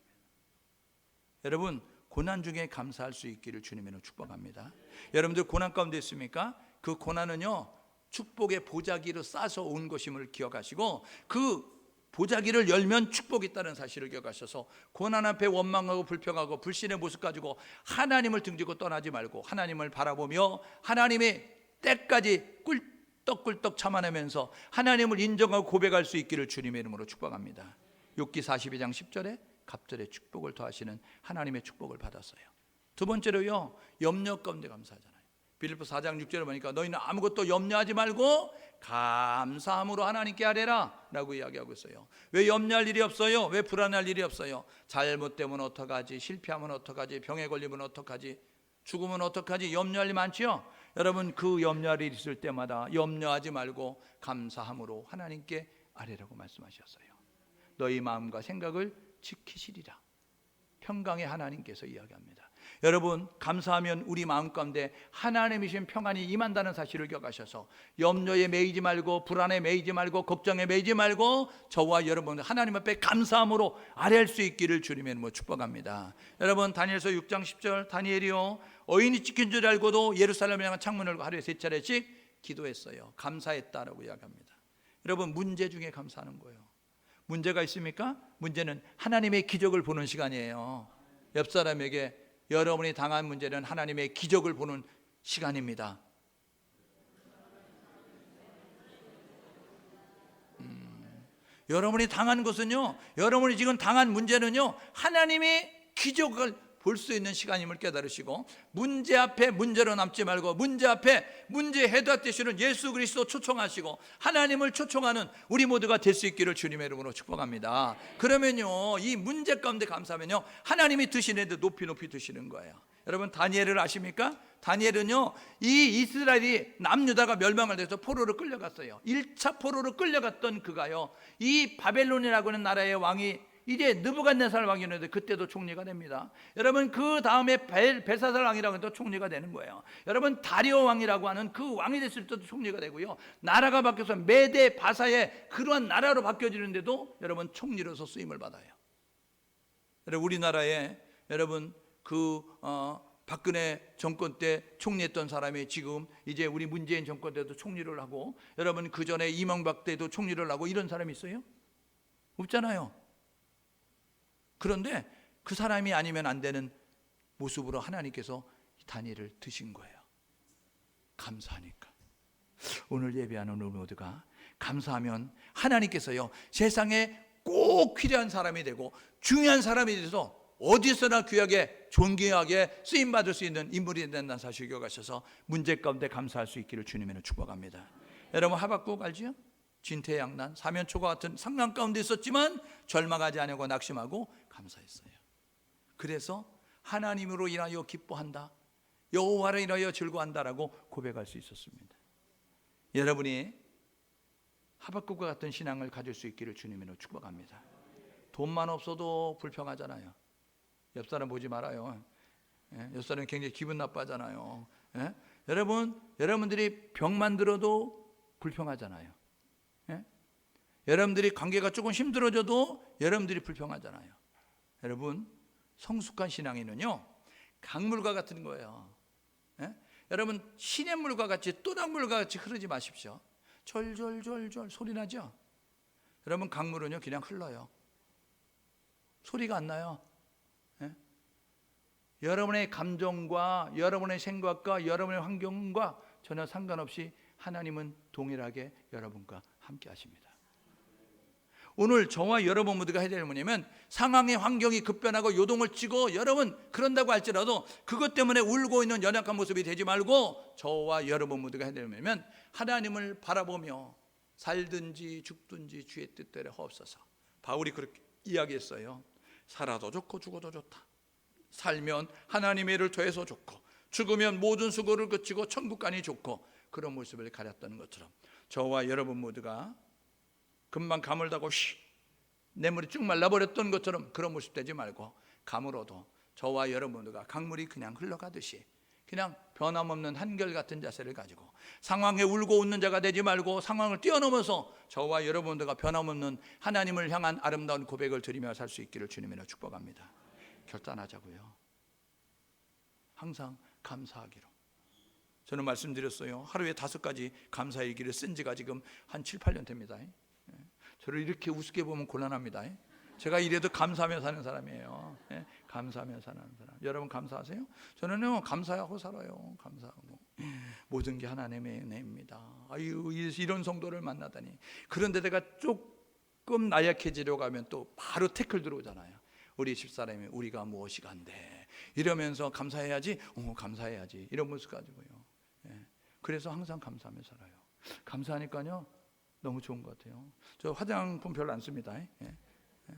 [SPEAKER 1] 여러분, 고난 중에 감사할 수 있기를 주님으로 축복합니다. 여러분들 고난 가운데 있습니까? 그 고난은요, 축복의 보자기로 싸서 온 것임을 기억하시고 그 보자기를 열면 축복이 있다는 사실을 기억하셔서 고난 앞에 원망하고 불평하고 불신의 모습 가지고 하나님을 등지고 떠나지 말고 하나님을 바라보며 하나님의 때까지 꿀떡꿀떡 참아내면서 하나님을 인정하고 고백할 수 있기를 주님의 이름으로 축복합니다. 욥기 42장 10절에 갑절에 축복을 더하시는 하나님의 축복을 받았어요. 두 번째로요, 염려 가운데 감사하잖아요. 빌립보 4장 6절에 보니까 너희는 아무것도 염려하지 말고 감사함으로 하나님께 아뢰라 라고 이야기하고 있어요. 왜 염려할 일이 없어요? 왜 불안할 일이 없어요? 잘못되면 어떡하지? 실패하면 어떡하지? 병에 걸리면 어떡하지? 죽으면 어떡하지? 염려할 일 많지요? 여러분, 그 염려할 일 있을 때마다 염려하지 말고 감사함으로 하나님께 아뢰라고 말씀하셨어요. 너희 마음과 생각을 지키시리라. 평강의 하나님께서 이야기합니다. 여러분, 감사하면 우리 마음 가운데 하나님이신 평안이 임한다는 사실을 기억하셔서 염려에 매이지 말고 불안에 매이지 말고 걱정에 매이지 말고 저와 여러분 하나님 앞에 감사함으로 아뢰할 수 있기를 주님의 이름으로 축복합니다. 여러분, 다니엘서 6장 10절 다니엘이요 어인이 찍힌 줄 알고도 예루살렘을 향한 창문을 하루에 3차례씩 기도했어요. 감사했다라고 이야기합니다. 여러분, 문제 중에 감사하는 거예요. 문제가 있습니까? 문제는 하나님의 기적을 보는 시간이에요. 옆 사람에게 여러분이 당한 문제는 하나님의 기적을 보는 시간입니다. 여러분이 당한 것은요, 여러분이 지금 당한 문제는요, 하나님의 기적을 볼 수 있는 시간임을 깨달으시고 문제 앞에 문제로 남지 말고 문제 앞에 문제 해답 되시는 예수 그리스도 초청하시고 하나님을 초청하는 우리 모두가 될 수 있기를 주님의 이름으로 축복합니다. 그러면요, 이 문제 가운데 감사하면요, 하나님이 드시는 데 높이 드시는 거예요. 여러분, 다니엘을 아십니까? 다니엘은요, 이 이스라엘이 남유다가 멸망을 돼서 포로로 끌려갔어요. 1차 포로로 끌려갔던 그가요, 이 바벨론이라고 하는 나라의 왕이 이제 느부갓네살 왕이었는데 그때도 총리가 됩니다. 여러분 그 다음에 벨사살 왕이라고 해도 총리가 되는 거예요. 여러분 다리오 왕이라고 하는 그 왕이 됐을 때도 총리가 되고요. 나라가 바뀌어서 메데 바사의 그러한 나라로 바뀌어지는데도 여러분 총리로서 쓰임을 받아요. 여러분 우리나라에 여러분 박근혜 정권 때 총리했던 사람이 지금 이제 우리 문재인 정권 때도 총리를 하고, 여러분 그 전에 이명박 때도 총리를 하고 이런 사람이 있어요? 없잖아요. 그런데 그 사람이 아니면 안 되는 모습으로 하나님께서 다니엘을 드신 거예요. 감사하니까. 오늘 예배하는 우리 모두가 감사하면 하나님께서요 세상에 꼭 필요한 사람이 되고 중요한 사람이 돼서 어디서나 귀하게 존귀하게 쓰임받을 수 있는 인물이 된다는 사실 기억하셔서 문제 가운데 감사할 수 있기를 주님으로 축복합니다. 여러분 하박국 알지요? 진퇴양난 사면초가 같은 상난 가운데 있었지만 절망하지 않고 낙심하고 감사했어요. 그래서 하나님으로 인하여 기뻐한다, 여호와를 인하여 즐거워한다라고 고백할 수 있었습니다. 여러분이 하박국과 같은 신앙을 가질 수 있기를 주님으로 축복합니다. 돈만 없어도 불평하잖아요. 옆 사람 보지 말아요. 옆 사람 굉장히 기분 나빠하잖아요. 여러분들이 병만 들어도 불평하잖아요. 여러분들이 관계가 조금 힘들어져도 여러분들이 불평하잖아요. 여러분 성숙한 신앙인은요 강물과 같은 거예요. 여러분 시냇물과 같이 또랑물과 같이 흐르지 마십시오. 절절절절 소리 나죠? 여러분 강물은요 그냥 흘러요. 소리가 안 나요. 여러분의 감정과 여러분의 생각과 여러분의 환경과 전혀 상관없이 하나님은 동일하게 여러분과 함께 하십니다. 오늘 저와 여러분 모두가 해야 될 뭐냐면 상황의 환경이 급변하고 요동을 치고 여러분 그런다고 할지라도 그것 때문에 울고 있는 연약한 모습이 되지 말고 저와 여러분 모두가 해야 될 뭐냐면 하나님을 바라보며 살든지 죽든지 주의 뜻대로 하옵소서. 바울이 그렇게 이야기했어요. 살아도 좋고 죽어도 좋다. 살면 하나님의 일을 더해서 좋고 죽으면 모든 수고를 그치고 천국 가니 좋고, 그런 모습을 가렸다는 것처럼 저와 여러분 모두가 금방 가물다고 내 물이 쭉 말라버렸던 것처럼 그런 모습 되지 말고 가물어도 저와 여러분 모두가 강물이 그냥 흘러가듯이 그냥 변함없는 한결같은 자세를 가지고 상황에 울고 웃는 자가 되지 말고 상황을 뛰어넘어서 저와 여러분들과 변함없는 하나님을 향한 아름다운 고백을 드리며 살 수 있기를 주님으로 축복합니다. 결단하자고요. 항상 감사하기로. 저는 말씀드렸어요. 하루에 5가지 감사의 일기를 쓴 지가 지금 한 7, 8년 됩니다. 저를 이렇게 우습게 보면 곤란합니다. 제가 이래도 감사하며 사는 사람이에요. 감사하며 사는 사람. 여러분 감사하세요? 저는요 감사하고 살아요. 감사하고 모든 게 하나님의 은혜입니다. 아유 이런 성도를 만나다니. 그런데 내가 조금 나약해지려고 하면 또 바로 태클 들어오잖아요. 우리 집사람이 우리가 무엇이 간대 이러면서 감사해야지, 감사해야지 이런 모습 가지고요. 그래서 항상 감사하며 살아요. 감사하니까요 너무 좋은 것 같아요. 저 화장품 별로 안 씁니다.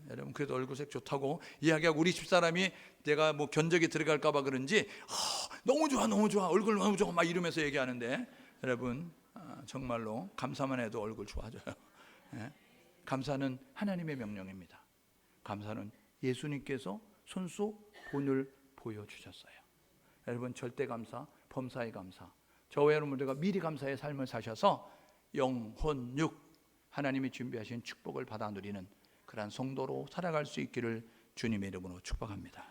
[SPEAKER 1] 여러분 그래도 얼굴색 좋다고 이야기하고 우리 집사람이 내가 뭐 견적이 들어갈까 봐 그런지 너무 좋아 너무 좋아 얼굴 너무 좋아 막 이러면서 얘기하는데 여러분 정말로 감사만 해도 얼굴 좋아져요. 감사는 하나님의 명령입니다. 감사는 예수님께서 손수 본을 보여주셨어요. 여러분 절대 감사, 범사의 감사, 저와 여러분들과 미리 감사의 삶을 사셔서 영혼육 하나님이 준비하신 축복을 받아 누리는 그러한 성도로 살아갈 수 있기를 주님의 이름으로 축복합니다.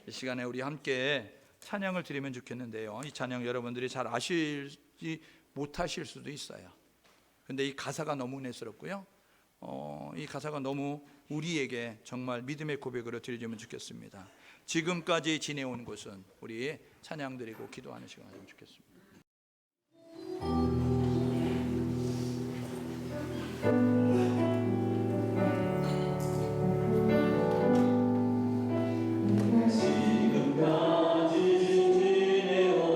[SPEAKER 1] 이 시간에 우리 함께 찬양을 드리면 좋겠는데요. 이 찬양 여러분들이 잘 아시지 못하실 수도 있어요. 근데 이 가사가 너무 은혜스럽고요. 이 가사가 너무 우리에게 정말 믿음의 고백으로 드려주면 좋겠습니다. 지금까지 지내온 곳은 우리 찬양 드리고 기도하는 시간 가지면 좋겠습니다.
[SPEAKER 2] 지금까지 지내온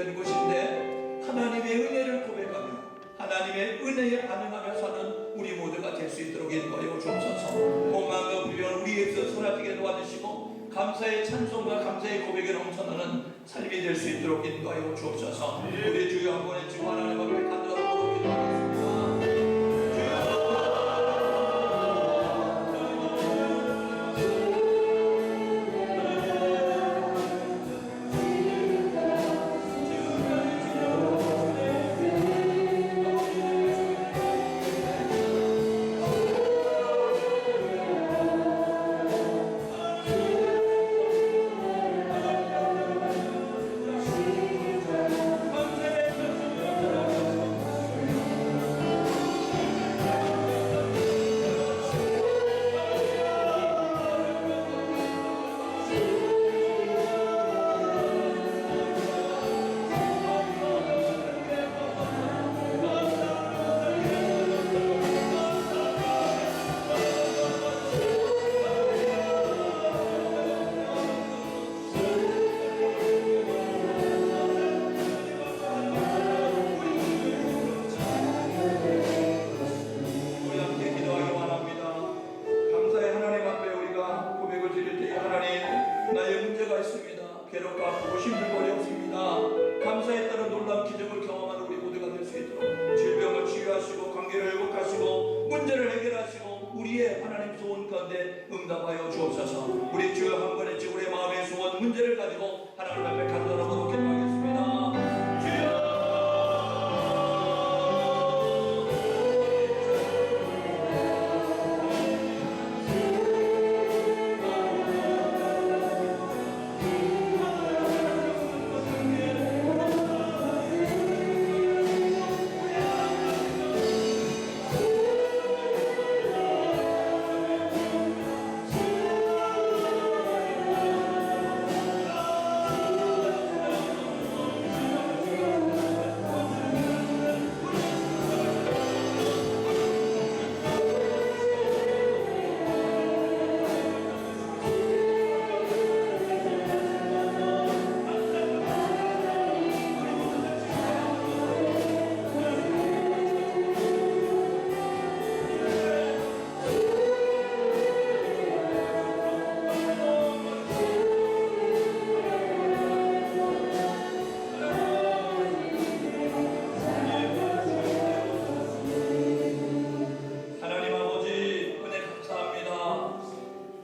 [SPEAKER 1] 된 곳인데 하나님의 은혜를 고백하며 하나님의 은혜에 반응하며 사는 우리 모두가 될 수 있도록 인도하여 주옵소서. 온 마음과 불변 우리에서 사라지게 도와주시고 감사의 찬송과 감사의 고백에 넘쳐나는 삶이 될 수 있도록 인도하여 주옵소서. 우리 주여 한 번에 지금 하나님 앞에 간절함으로 기도하겠습니다. 응답하여 주옵소서. 우리 주여 한 번에 우리의 마음의 소원 문제를 가지고 하나님 앞에 간절함으로 기도하겠습니다. 주여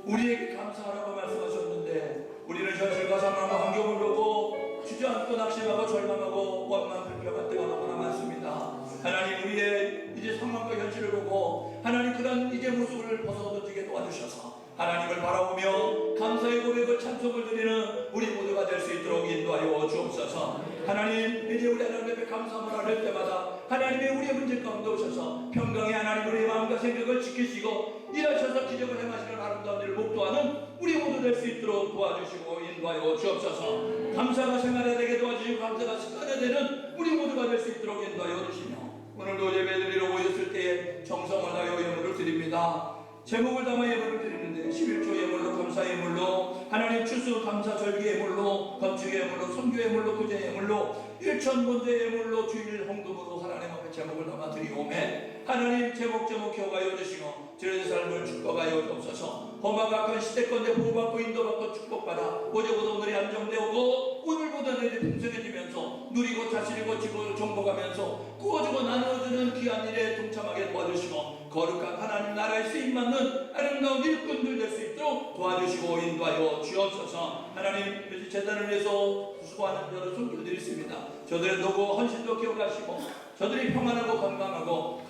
[SPEAKER 1] 우리에게 감사하라고 말씀하셨는데 우리는 현실과 상황과 환경을 보고 주저앉고 낙심하고 절망하고 원망 불평할 때가 너무나 많습니다. 하나님 우리의 이제 상황과 현실을 보고 하나님 그런 이제 모습을 벗어던지게 도와주셔서 하나님을 바라보며 감사의 고백을 찬송을 드리는 우리 모두가 될 수 있도록 인도하여 주옵소서. 하나님 이제 우리 하나님 앞에 감사함을 할 때마다 하나님의 우리의 문제 가운데 오셔서 평강의 하나님 우리의 마음과 생각을 지키시고 일하셔서 기적을 행하시는 아름다운 일을 목도하는 우리 모두 될 수 있도록 도와주시고 인도하여 주옵소서. 감사가 생활화되게 도와주시고 감사가 습관화되는 우리 모두가 될 수 있도록 인도하여 주시며 오늘도 예배드리러 오셨을 때에 정성을 다하여 예물을 드립니다. 제목을 담아 예물을 드리는데 11조 예물로 감사 예물로 하나님 추수 감사 절기 예물로 건축 예물로 선교 예물로 구제 예물로 일천 번제 예물로 주일 헌금으로 하나님 앞에 제목을 담아 드리오매 하나님 제목 기억하여 주시고 저희의 삶을 축복하여 주옵소서. 험악한 시대권대 보호받고 인도받고 축복받아 어제보다 오늘이 안정되고 오늘보다 내일이 풍성해지면서 누리고 다스리고 지고 정복하면서 구워주고 나누어주는 귀한 일에 동참하게 도와주시고 거룩한 하나님 나라에 쓰임받는 아름다운 일꾼들 될 수 있도록 도와주시고 인도하여 주옵소서. 하나님 재단을 위해서 수고하는 여러 손길들이 있습니다. 저들의 노고 헌신도 기억하시고 저들이 평안하고 건강하고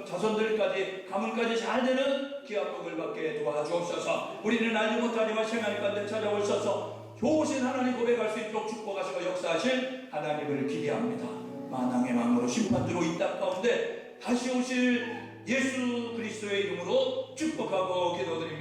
[SPEAKER 1] 자손들까지 가문까지 잘 되는 귀한 복을 받게 도와주옵소서. 우리는 알지 못하지만 생활 가운데 찾아오셔서 좋으신 하나님 고백할 수 있도록 축복하시고 역사하신 하나님을 기대합니다. 만왕의 망으로 심판주로 이 땅 가운데 다시 오실 예수 그리스도의 이름으로 축복하고 기도드립니다.